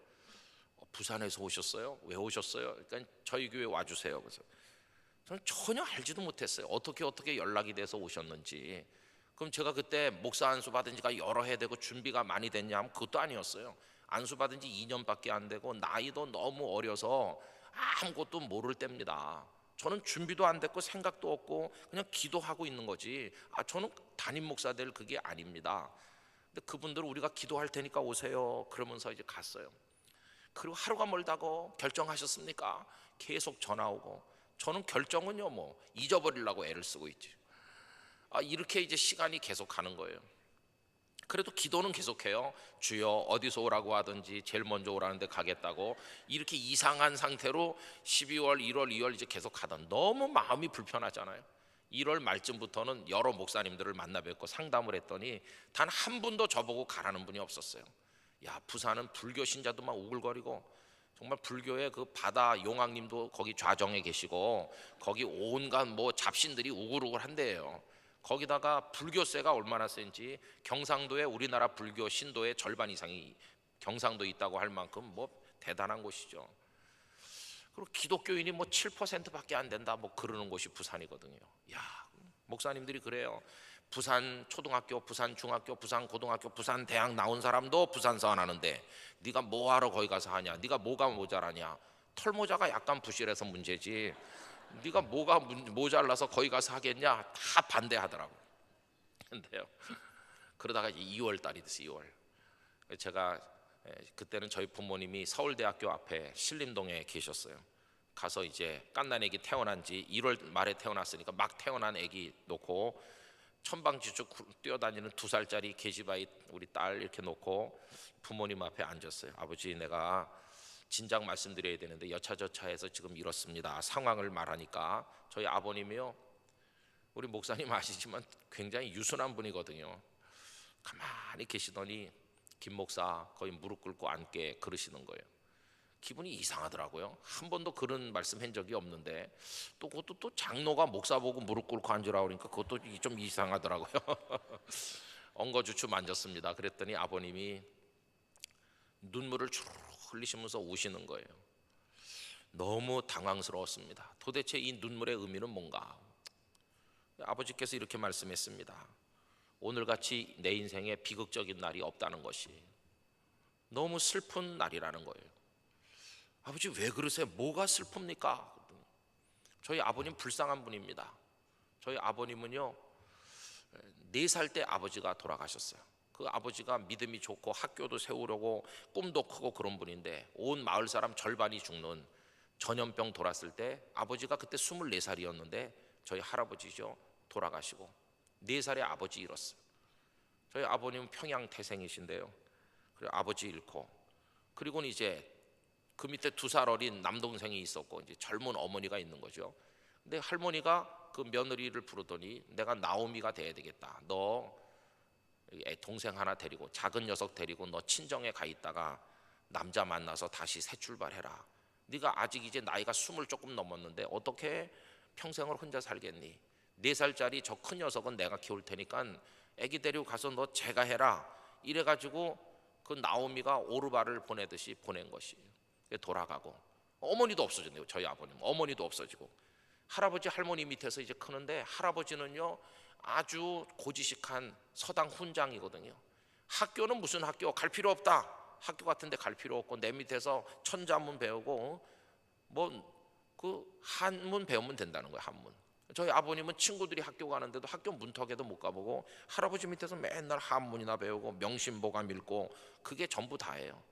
부산에서 오셨어요? 왜 오셨어요? 그러니까 저희 교회 와주세요. 그래서 저는 전혀 알지도 못했어요. 어떻게 연락이 돼서 오셨는지. 그럼 제가 그때 목사 안수 받은 지가 여러 해 되고 준비가 많이 됐냐 하면 그것도 아니었어요. 안수 받은 지 2년밖에 안 되고 나이도 너무 어려서 아무것도 모를 때입니다. 저는 준비도 안 됐고 생각도 없고 그냥 기도하고 있는 거지. 저는 담임 목사 될 그게 아닙니다. 근데 그분들은 우리가 기도할 테니까 오세요 그러면서 이제 갔어요. 그리고 하루가 멀다고 결정하셨습니까? 계속 전화 오고 저는 결정은요 뭐 잊어버리려고 애를 쓰고 있지. 이렇게 이제 시간이 계속 가는 거예요. 그래도 기도는 계속해요. 주여 어디서 오라고 하든지 제일 먼저 오라는데 가겠다고. 이렇게 이상한 상태로 12월, 1월, 2월 이제 계속 가던 너무 마음이 불편하잖아요. 1월 말쯤부터는 여러 목사님들을 만나 뵙고 상담을 했더니 단 한 분도 저보고 가라는 분이 없었어요. 야, 부산은 불교 신자도 막 우글거리고 정말 불교의 그 바다 용왕님도 거기 좌정에 계시고 거기 온갖 뭐 잡신들이 우글우글한데요. 거기다가 불교세가 얼마나 센지 경상도에 우리나라 불교 신도의 절반 이상이 경상도에 있다고 할 만큼 뭐 대단한 곳이죠. 그리고 기독교인이 뭐 7%밖에 안 된다 뭐 그러는 곳이 부산이거든요. 야, 목사님들이 그래요. 부산 초등학교, 부산 중학교, 부산 고등학교, 부산 대학 나온 사람도 부산서 안 하는데 네가 뭐하러 거기 가서 하냐? 네가 뭐가 모자라냐? 털모자가 약간 부실해서 문제지 네가 뭐가 모자라서 거기 가서 하겠냐? 다 반대하더라고요. 근데요 그러다가 이제 2월 달이 됐어요. 2월 제가 그때는 저희 부모님이 서울대학교 앞에 신림동에 계셨어요. 가서 이제 갓난 애기 태어난 지 1월 말에 태어났으니까 막 태어난 애기 놓고 천방지축 뛰어다니는 2살짜리 계집아이 우리 딸 이렇게 놓고 부모님 앞에 앉았어요. 아버지 내가 진작 말씀드려야 되는데 여차저차해서 지금 이렇습니다. 상황을 말하니까 저희 아버님이요 우리 목사님 아시지만 굉장히 유순한 분이거든요. 가만히 계시더니 김 목사 거의 무릎 꿇고 앉게 그러시는 거예요. 기분이 이상하더라고요. 한 번도 그런 말씀한 적이 없는데 또 그것도 또 장로가 목사 보고 무릎 꿇고 앉으라 그러니까 그것도 좀 이상하더라고요. 엉거주춤 만졌습니다. 그랬더니 아버님이 눈물을 주르륵 흘리시면서 우시는 거예요. 너무 당황스러웠습니다. 도대체 이 눈물의 의미는 뭔가? 아버지께서 이렇게 말씀했습니다. 오늘같이 내 인생에 비극적인 날이 없다는 것이 너무 슬픈 날이라는 거예요. 아버지 왜 그러세요? 뭐가 슬픕니까? 저희 아버님 불쌍한 분입니다. 저희 아버님은요 4살 때 아버지가 돌아가셨어요. 그 아버지가 믿음이 좋고 학교도 세우려고 꿈도 크고 그런 분인데 온 마을 사람 절반이 죽는 전염병 돌았을 때 아버지가 그때 24살이었는데 저희 할아버지죠 돌아가시고 4살에 아버지 잃었어요. 저희 아버님은 평양 태생이신데요. 그리고 아버지 잃고 그리고는 이제 그 밑에 2살 어린 남동생이 있었고 이제 젊은 어머니가 있는 거죠. 근데 할머니가 그 며느리를 부르더니 내가 나오미가 돼야 되겠다. 너 동생 하나 데리고 작은 녀석 데리고 너 친정에 가 있다가 남자 만나서 다시 새 출발해라. 네가 아직 이제 나이가 20 조금 넘었는데 어떻게 평생을 혼자 살겠니? 4살짜리 저 큰 녀석은 내가 키울 테니까 애기 데리고 가서 너 제가 해라. 이래가지고 그 나오미가 오르바를 보내듯이 보낸 것이에요. 돌아가고 어머니도 없어졌네요. 저희 아버님 어머니도 없어지고 할아버지 할머니 밑에서 이제 크는데 할아버지는요 아주 고지식한 서당 훈장이거든요. 학교는 무슨 학교 갈 필요 없다. 학교 같은데 갈 필요 없고 내 밑에서 천자문 배우고 뭐 그 한문 배우면 된다는 거예요. 한문. 저희 아버님은 친구들이 학교 가는데도 학교 문턱에도 못 가보고 할아버지 밑에서 맨날 한문이나 배우고 명심보감 읽고 그게 전부 다예요.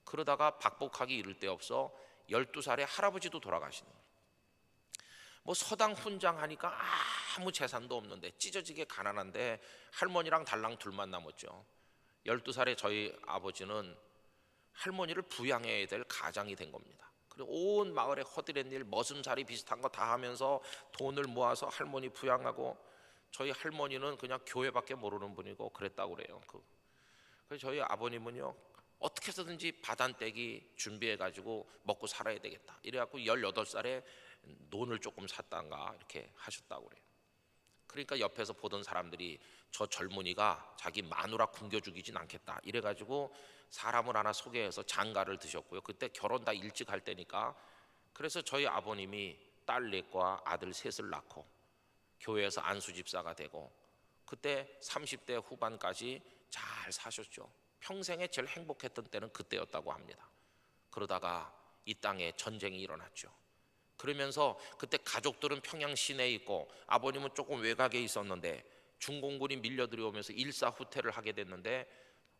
그러다가 박복하기 이를 데 없어 12살에 할아버지도 돌아가시는 거예요. 뭐 서당 훈장 하니까 아무 재산도 없는데 찢어지게 가난한데 할머니랑 달랑 둘만 남았죠. 12살에 저희 아버지는 할머니를 부양해야 될 가장이 된 겁니다. 그리고 온 마을에 허드렛 일 머슴살이 비슷한 거 다 하면서 돈을 모아서 할머니 부양하고 저희 할머니는 그냥 교회밖에 모르는 분이고 그랬다고 그래요. 그래서 저희 아버님은요 어떻게 해서든지 바단떼기 준비해가지고 먹고 살아야 되겠다. 이래갖고 18살에 논을 조금 샀다가 이렇게 하셨다고 그래요. 그러니까 옆에서 보던 사람들이 저 젊은이가 자기 마누라 굶겨 죽이진 않겠다. 이래가지고 사람을 하나 소개해서 장가를 드셨고요. 그때 결혼 다 일찍 할 때니까 그래서 저희 아버님이 딸 4과 아들 3을 낳고 교회에서 안수집사가 되고 그때 30대 후반까지 잘 사셨죠. 평생에 제일 행복했던 때는 그때였다고 합니다. 그러다가 이 땅에 전쟁이 일어났죠. 그러면서 그때 가족들은 평양 시내에 있고 아버님은 조금 외곽에 있었는데 중공군이 밀려 들어오면서 일사후퇴를 하게 됐는데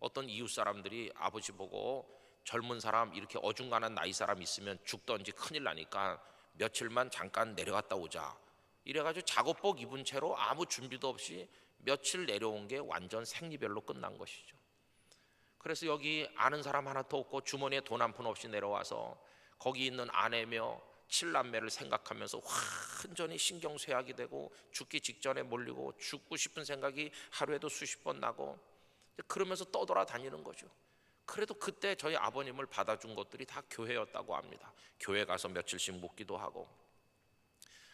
어떤 이웃 사람들이 아버지 보고 젊은 사람 이렇게 어중간한 나이 사람 있으면 죽던지 큰일 나니까 며칠만 잠깐 내려갔다 오자. 이래가지고 작업복 입은 채로 아무 준비도 없이 며칠 내려온 게 완전 생리별로 끝난 것이죠. 그래서 여기 아는 사람 하나도 없고 주머니에 돈 한 푼 없이 내려와서 거기 있는 아내며 7남매를 생각하면서 완전히 신경쇠약이 되고 죽기 직전에 몰리고 죽고 싶은 생각이 하루에도 수십 번 나고 그러면서 떠돌아다니는 거죠. 그래도 그때 저희 아버님을 받아준 것들이 다 교회였다고 합니다. 교회 가서 며칠씩 묵기도 하고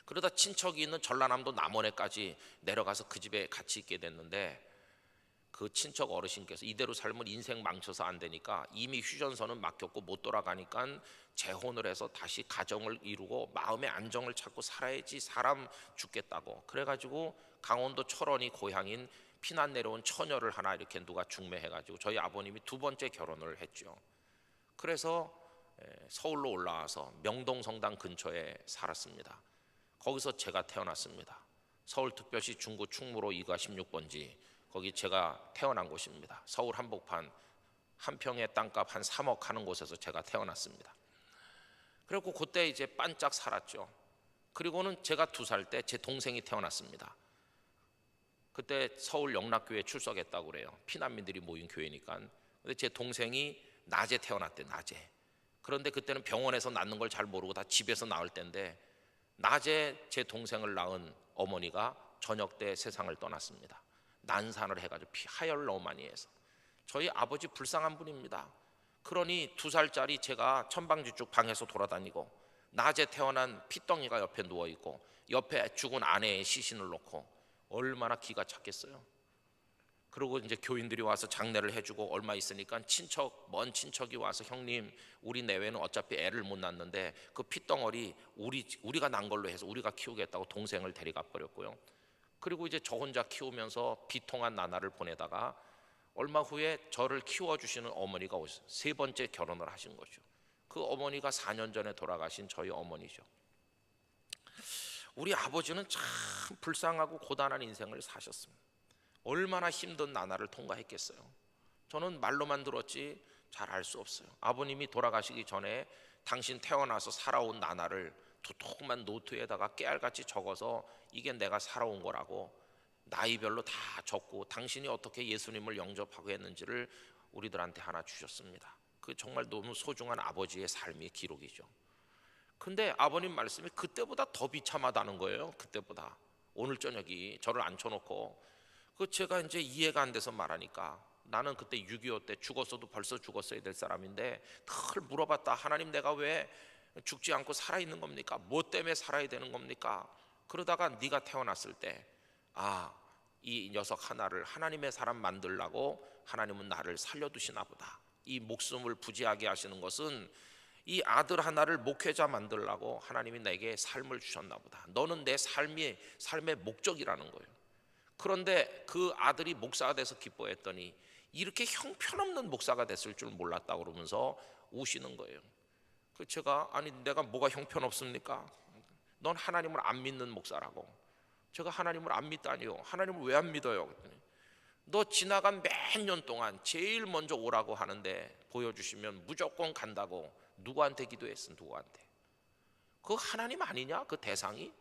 그러다 친척이 있는 전라남도 남원에까지 내려가서 그 집에 같이 있게 됐는데 그 친척 어르신께서 이대로 살면 인생 망쳐서 안 되니까 이미 휴전선은 맡겼고 못 돌아가니까 재혼을 해서 다시 가정을 이루고 마음의 안정을 찾고 살아야지 사람 죽겠다고 그래가지고 강원도 철원이 고향인 피난 내려온 처녀를 하나 이렇게 누가 중매해가지고 저희 아버님이 2번째 결혼을 했죠. 그래서 서울로 올라와서 명동성당 근처에 살았습니다. 거기서 제가 태어났습니다. 서울특별시 중구 충무로 2가 16번지 거기 제가 태어난 곳입니다. 서울 한복판 한 평의 땅값 한 3억 하는 곳에서 제가 태어났습니다. 그리고 그때 이제 반짝 살았죠. 그리고는 제가 2살 때 제 동생이 태어났습니다. 그때 서울 영락교회 출석했다고 그래요. 피난민들이 모인 교회니까. 근데 제 동생이 낮에 태어났대. 낮에. 그런데 그때는 병원에서 낳는 걸 잘 모르고 다 집에서 낳을 때인데 낮에 제 동생을 낳은 어머니가 저녁 때 세상을 떠났습니다. 난산을 해가지고 피 하혈 너무 많이 해서. 저희 아버지 불쌍한 분입니다. 그러니 2살짜리 제가 천방지축 방에서 돌아다니고 낮에 태어난 피덩이가 옆에 누워있고 옆에 죽은 아내의 시신을 놓고 얼마나 기가 찼겠어요. 그리고 이제 교인들이 와서 장례를 해주고 얼마 있으니까 먼 친척이 와서 형님 우리 내외는 어차피 애를 못 낳는데 그 핏덩어리 우리가 난 걸로 해서 우리가 키우겠다고 동생을 데려가 버렸고요. 그리고 이제 저 혼자 키우면서 비통한 나날을 보내다가 얼마 후에 저를 키워주시는 어머니가 오셨어요. 3번째 결혼을 하신 거죠. 그 어머니가 4년 전에 돌아가신 저희 어머니죠. 우리 아버지는 참 불쌍하고 고단한 인생을 사셨습니다. 얼마나 힘든 나날을 통과했겠어요. 저는 말로만 들었지 잘 알 수 없어요. 아버님이 돌아가시기 전에 당신 태어나서 살아온 나날을 두툼한 노트에다가 깨알같이 적어서 이게 내가 살아온 거라고 나이별로 다 적고 당신이 어떻게 예수님을 영접하고 했는지를 우리들한테 하나 주셨습니다. 그 정말 너무 소중한 아버지의 삶의 기록이죠. 근데 아버님 말씀이 그때보다 더 비참하다는 거예요. 그때보다. 오늘 저녁이 저를 앉혀놓고 제가 이제 이해가 안 돼서 말하니까 나는 그때 6.25 때 죽었어도 벌써 죽었어야 될 사람인데 늘 물어봤다. 하나님 내가 왜 죽지 않고 살아있는 겁니까? 뭐 때문에 살아야 되는 겁니까? 그러다가 네가 태어났을 때 이 녀석 하나를 하나님의 사람 만들라고 하나님은 나를 살려두시나 보다. 이 목숨을 부지하게 하시는 것은 이 아들 하나를 목회자 만들라고 하나님이 내게 삶을 주셨나 보다. 너는 내 삶의 목적이라는 거예요. 그런데 그 아들이 목사가 돼서 기뻐했더니 이렇게 형편없는 목사가 됐을 줄 몰랐다고 그러면서 우시는 거예요. 제가 아니 내가 뭐가 형편없습니까? 넌 하나님을 안 믿는 목사라고. 제가 하나님을 안 믿다니요. 하나님을 왜 안 믿어요? 그랬더니 너 지나간 몇 년 동안 제일 먼저 오라고 하는데 보여주시면 무조건 간다고 누구한테 기도했어? 누구한테? 그거 하나님 아니냐? 그 대상이?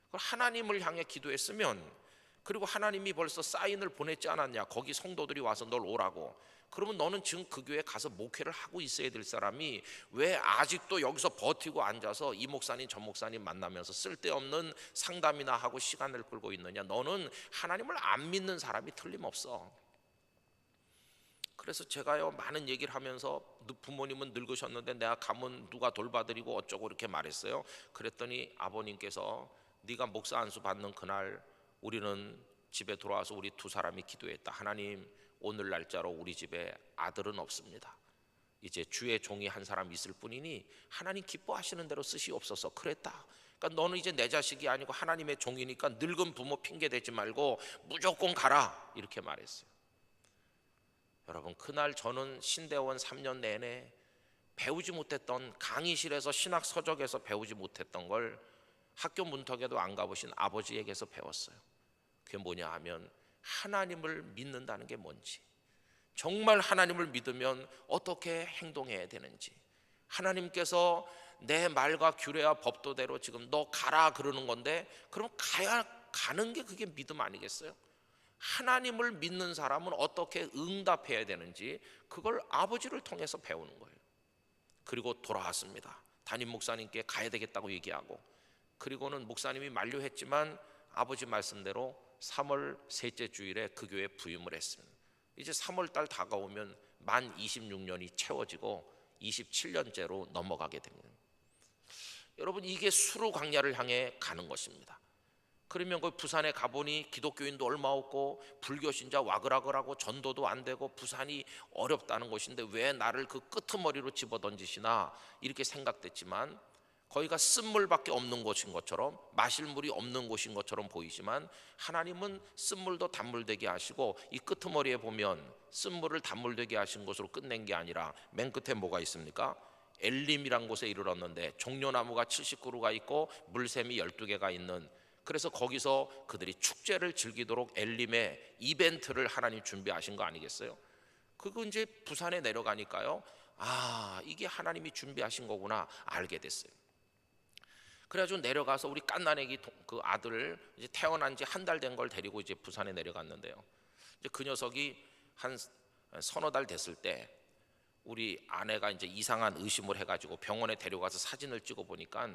그걸 하나님을 향해 기도했으면 그리고 하나님이 벌써 사인을 보냈지 않았냐? 거기 성도들이 와서 널 오라고. 그러면 너는 지금 그 교회에 가서 목회를 하고 있어야 될 사람이 왜 아직도 여기서 버티고 앉아서 이 목사님 저 목사님 만나면서 쓸데없는 상담이나 하고 시간을 끌고 있느냐? 너는 하나님을 안 믿는 사람이 틀림없어. 그래서 제가요 많은 얘기를 하면서 부모님은 늙으셨는데 내가 가면 누가 돌봐드리고 어쩌고 이렇게 말했어요. 그랬더니 아버님께서 네가 목사 안수 받는 그날 우리는 집에 돌아와서 우리 2사람이 기도했다. 하나님 오늘 날짜로 우리 집에 아들은 없습니다. 이제 주의 종이 한 사람 있을 뿐이니 하나님 기뻐하시는 대로 쓰시옵소서. 그랬다. 그러니까 너는 이제 내 자식이 아니고 하나님의 종이니까 늙은 부모 핑계 대지 말고 무조건 가라 이렇게 말했어요. 여러분 그날 저는 신대원 3년 내내 배우지 못했던 강의실에서 신학 서적에서 배우지 못했던 걸 학교 문턱에도 안 가보신 아버지에게서 배웠어요. 그게 뭐냐 하면 하나님을 믿는다는 게 뭔지, 정말 하나님을 믿으면 어떻게 행동해야 되는지, 하나님께서 내 말과 규례와 법도대로 지금 너 가라 그러는 건데 그럼 가는 게 그게 믿음 아니겠어요? 하나님을 믿는 사람은 어떻게 응답해야 되는지 그걸 아버지를 통해서 배우는 거예요. 그리고 돌아왔습니다. 담임 목사님께 가야 되겠다고 얘기하고, 그리고는 목사님이 만류했지만 아버지 말씀대로 3월 셋째 주일에 그 교회에 부임을 했습니다. 이제 3월 달 다가오면 만 26년이 채워지고 27년째로 넘어가게 됩니다. 여러분 이게 수루 광야를 향해 가는 것입니다. 그러면 그 부산에 가보니 기독교인도 얼마 없고 불교신자 와글와글하고 전도도 안 되고 부산이 어렵다는 곳인데 왜 나를 그 끄트머리로 집어던지시나 이렇게 생각됐지만 거기가 쓴물밖에 없는 곳인 것처럼 마실 물이 없는 곳인 것처럼 보이지만 하나님은 쓴물도 단물되게 하시고 이 끄트머리에 보면 쓴물을 단물되게 하신 곳으로 끝낸 게 아니라 맨 끝에 뭐가 있습니까? 엘림이란 곳에 이르렀는데 종려나무가 70그루가 있고 물샘이 12개가 있는, 그래서 거기서 그들이 축제를 즐기도록 엘림의 이벤트를 하나님 준비하신 거 아니겠어요? 그거 이제 부산에 내려가니까요, 이게 하나님이 준비하신 거구나 알게 됐어요. 그래가지고 내려가서 우리 깐난애기 그 아들을 이제 태어난 지 한 달 된 걸 데리고 이제 부산에 내려갔는데요. 이제 그 녀석이 한 서너 달 됐을 때 우리 아내가 이제 이상한 의심을 해가지고 병원에 데려가서 사진을 찍어 보니까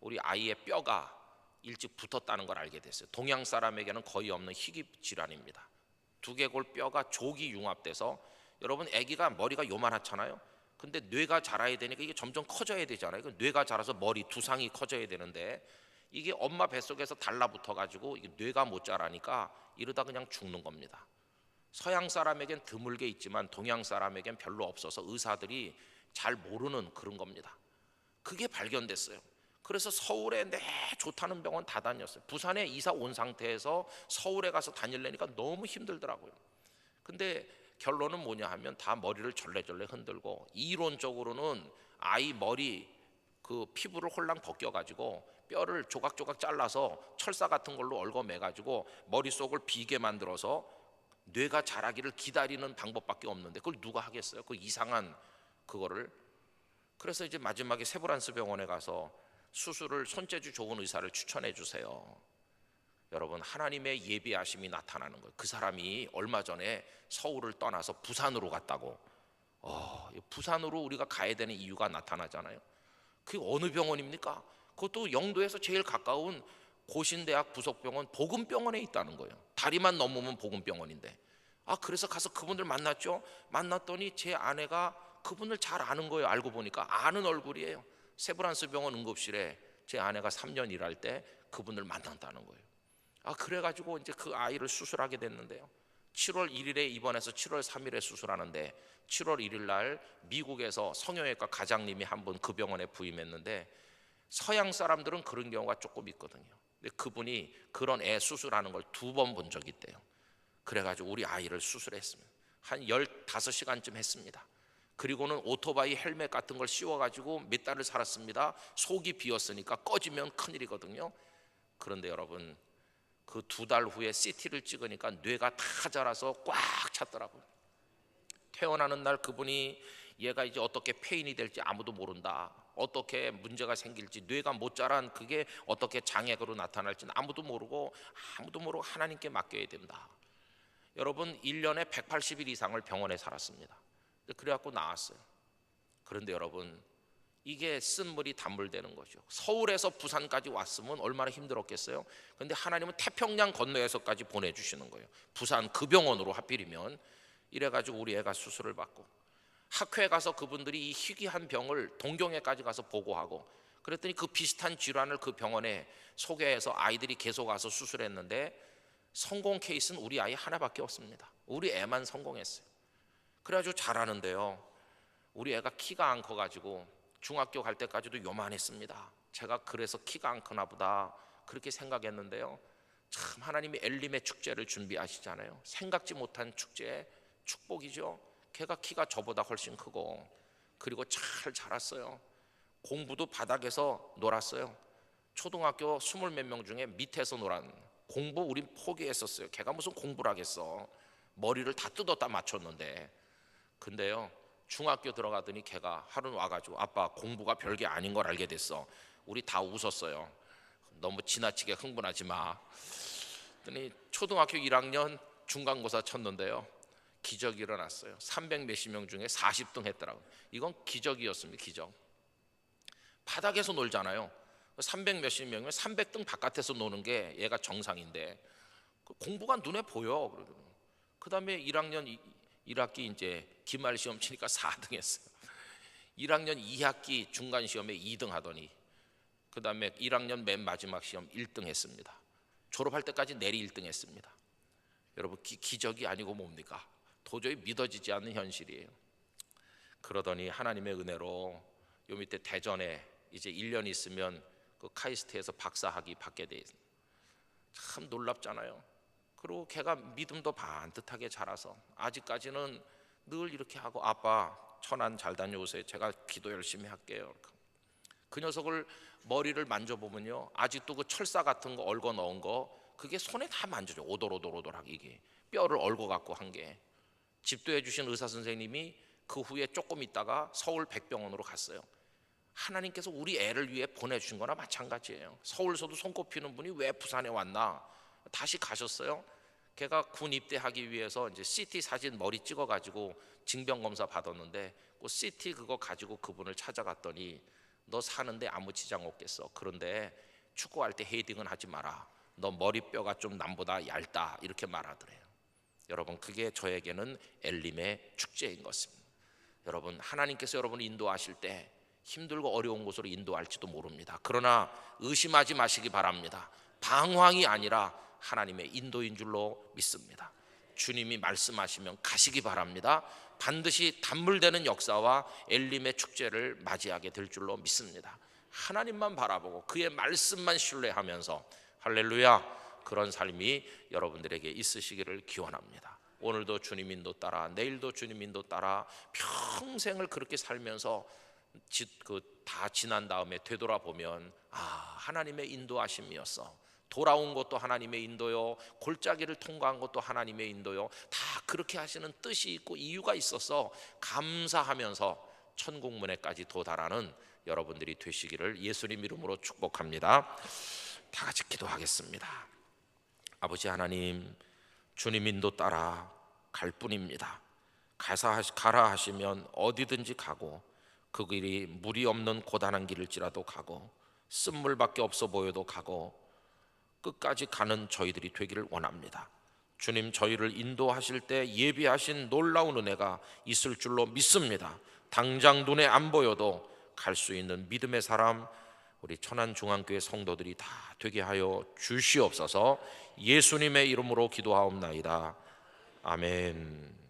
우리 아이의 뼈가 일찍 붙었다는 걸 알게 됐어요. 동양 사람에게는 거의 없는 희귀 질환입니다. 두개골 뼈가 조기 융합돼서, 여러분 아기가 머리가 요만하잖아요. 근데 뇌가 자라야 되니까 이게 점점 커져야 되잖아요. 그 뇌가 자라서 머리 두상이 커져야 되는데 이게 엄마 뱃속에서 달라붙어 가지고 이게 뇌가 못 자라니까 이러다 그냥 죽는 겁니다. 서양 사람에겐 드물게 있지만 동양 사람에겐 별로 없어서 의사들이 잘 모르는 그런 겁니다. 그게 발견됐어요. 그래서 서울에 좋다는 병원 다 다녔어요. 부산에 이사 온 상태에서 서울에 가서 다닐려니까 너무 힘들더라고요. 근데 결론은 뭐냐 하면 다 머리를 절레절레 흔들고, 이론적으로는 아이 머리 그 피부를 홀랑 벗겨가지고 뼈를 조각조각 잘라서 철사 같은 걸로 얽어매가지고 머릿속을 비게 만들어서 뇌가 자라기를 기다리는 방법밖에 없는데 그걸 누가 하겠어요? 그 이상한 그거를. 그래서 이제 마지막에 세브란스 병원에 가서 수술을 손재주 좋은 의사를 추천해 주세요. 여러분, 하나님의 예비하심이 나타나는 거예요. 그 사람이 얼마 전에 서울을 떠나서 부산으로 갔다고. 부산으로 우리가 가야 되는 이유가 나타나잖아요. 그게 어느 병원입니까? 그것도 영도에서 제일 가까운 고신대학 부속병원 복음병원에 있다는 거예요. 다리만 넘으면 복음병원인데. 그래서 가서 그분들 만났죠. 만났더니 제 아내가 그분을 잘 아는 거예요. 알고 보니까 아는 얼굴이에요. 세브란스 병원 응급실에 제 아내가 3년 일할 때 그분을 만난다는 거예요. 그래가지고 이제 그 아이를 수술하게 됐는데요. 7월 1일에 입원해서 7월 3일에 수술하는데 7월 1일 날 미국에서 성형외과 과장님이 한 분 그 병원에 부임했는데, 서양 사람들은 그런 경우가 조금 있거든요. 근데 그분이 그런 애 수술하는 걸 2번 본 적이 있대요. 그래가지고 우리 아이를 수술했습니다. 한 15시간쯤 했습니다. 그리고는 오토바이 헬멧 같은 걸 씌워가지고 몇 달을 살았습니다. 속이 비었으니까 꺼지면 큰일이거든요. 그런데 여러분, 그 2달 후에 CT를 찍으니까 뇌가 다 자라서 꽉 찼더라고요. 퇴원하는 날 그분이 얘가 이제 어떻게 폐인이 될지 아무도 모른다, 어떻게 문제가 생길지, 뇌가 못 자란 그게 어떻게 장애로 나타날지는 아무도 모르고 하나님께 맡겨야 된다. 여러분, 1년에 180일 이상을 병원에 살았습니다. 그래갖고 나왔어요. 그런데 여러분, 이게 쓴물이 단물되는 거죠. 서울에서 부산까지 왔으면 얼마나 힘들었겠어요. 근데 하나님은 태평양 건너에서까지 보내주시는 거예요. 부산 그 병원으로 하필이면. 이래가지고 우리 애가 수술을 받고, 학회에 가서 그분들이 이 희귀한 병을 동경에까지 가서 보고하고, 그랬더니 그 비슷한 질환을 그 병원에 소개해서 아이들이 계속 와서 수술했는데 성공 케이스는 우리 아이 하나밖에 없습니다. 우리 애만 성공했어요. 그래가지고 잘하는데요, 우리 애가 키가 안 커가지고 중학교 갈 때까지도 요만했습니다. 제가 그래서 키가 안 크나 보다 그렇게 생각했는데요, 참 하나님이 엘림의 축제를 준비하시잖아요. 생각지 못한 축제, 축복이죠. 걔가 키가 저보다 훨씬 크고, 그리고 잘 자랐어요. 공부도 바닥에서 놀았어요. 초등학교 20몇 명 중에 밑에서 공부 우린 포기했었어요. 걔가 무슨 공부를 하겠어. 머리를 다 뜯었다 맞췄는데. 근데요, 중학교 들어가더니 걔가 하루는 와가지고 아빠 공부가 별게 아닌 걸 알게 됐어. 우리 다 웃었어요. 너무 지나치게 흥분하지 마. 그랬더니 초등학교 1학년 중간고사 쳤는데요, 기적이 일어났어요. 300 몇십 명 중에 40등 했더라고요. 이건 기적이었습니다. 기적. 바닥에서 놀잖아요. 300 몇십 명이면 300등 바깥에서 노는 게 얘가 정상인데 공부가 눈에 보여. 그 다음에 1학년 1학기 이제 기말 시험 치니까 4등 했어요. 1학년 2학기 중간 시험에 2등 하더니 그 다음에 1학년 맨 마지막 시험 1등 했습니다. 졸업할 때까지 내리 1등 했습니다. 여러분, 기적이 아니고 뭡니까? 도저히 믿어지지 않는 현실이에요. 그러더니 하나님의 은혜로 요 밑에 대전에 이제 1년 있으면 그 카이스트에서 박사학위 받게 돼 있어요. 참 놀랍잖아요. 그리고 걔가 믿음도 반듯하게 자라서 아직까지는 늘 이렇게 하고, 아빠 천안 잘 다녀오세요. 제가 기도 열심히 할게요. 그 녀석을 머리를 만져보면요, 아직도 그 철사 같은 거 얽어 넣은 거 그게 손에 다 만져져. 오돌오돌하게 이게 뼈를 얽어 갖고 한 게. 집도해 주신 의사 선생님이 그 후에 조금 있다가 서울 백병원으로 갔어요. 하나님께서 우리 애를 위해 보내주신 거나 마찬가지예요. 서울서도 손꼽히는 분이 왜 부산에 왔나, 다시 가셨어요. 걔가 군 입대하기 위해서 이제 CT 사진 머리 찍어가지고 징병검사 받았는데 그 CT 그거 가지고 그분을 찾아갔더니 너 사는데 아무 지장 없겠어. 그런데 축구할 때 헤딩은 하지 마라. 너 머리뼈가 좀 남보다 얇다. 이렇게 말하더래요. 여러분, 그게 저에게는 엘림의 축제인 것입니다. 여러분, 하나님께서 여러분을 인도하실 때 힘들고 어려운 곳으로 인도할지도 모릅니다. 그러나 의심하지 마시기 바랍니다. 방황이 아니라 하나님의 인도인 줄로 믿습니다. 주님이 말씀하시면 가시기 바랍니다. 반드시 단물되는 역사와 엘림의 축제를 맞이하게 될 줄로 믿습니다. 하나님만 바라보고 그의 말씀만 신뢰하면서 할렐루야, 그런 삶이 여러분들에게 있으시기를 기원합니다. 오늘도 주님 인도 따라, 내일도 주님 인도 따라 평생을 그렇게 살면서 다 지난 다음에 되돌아보면 하나님의 인도하심이었어. 돌아온 것도 하나님의 인도요, 골짜기를 통과한 것도 하나님의 인도요, 다 그렇게 하시는 뜻이 있고 이유가 있어서 감사하면서 천국문에까지 도달하는 여러분들이 되시기를 예수님 이름으로 축복합니다. 다 같이 기도하겠습니다. 아버지 하나님, 주님 인도 따라 갈 뿐입니다. 가라 하시면 어디든지 가고, 그 길이 물이 없는 고단한 길일지라도 가고, 쓴물밖에 없어 보여도 가고, 끝까지 가는 저희들이 되기를 원합니다. 주님, 저희를 인도하실 때 예비하신 놀라운 은혜가 있을 줄로 믿습니다. 당장 눈에 안 보여도 갈 수 있는 믿음의 사람, 우리 천안중앙교회 성도들이 다 되게 하여 주시옵소서. 예수님의 이름으로 기도하옵나이다. 아멘.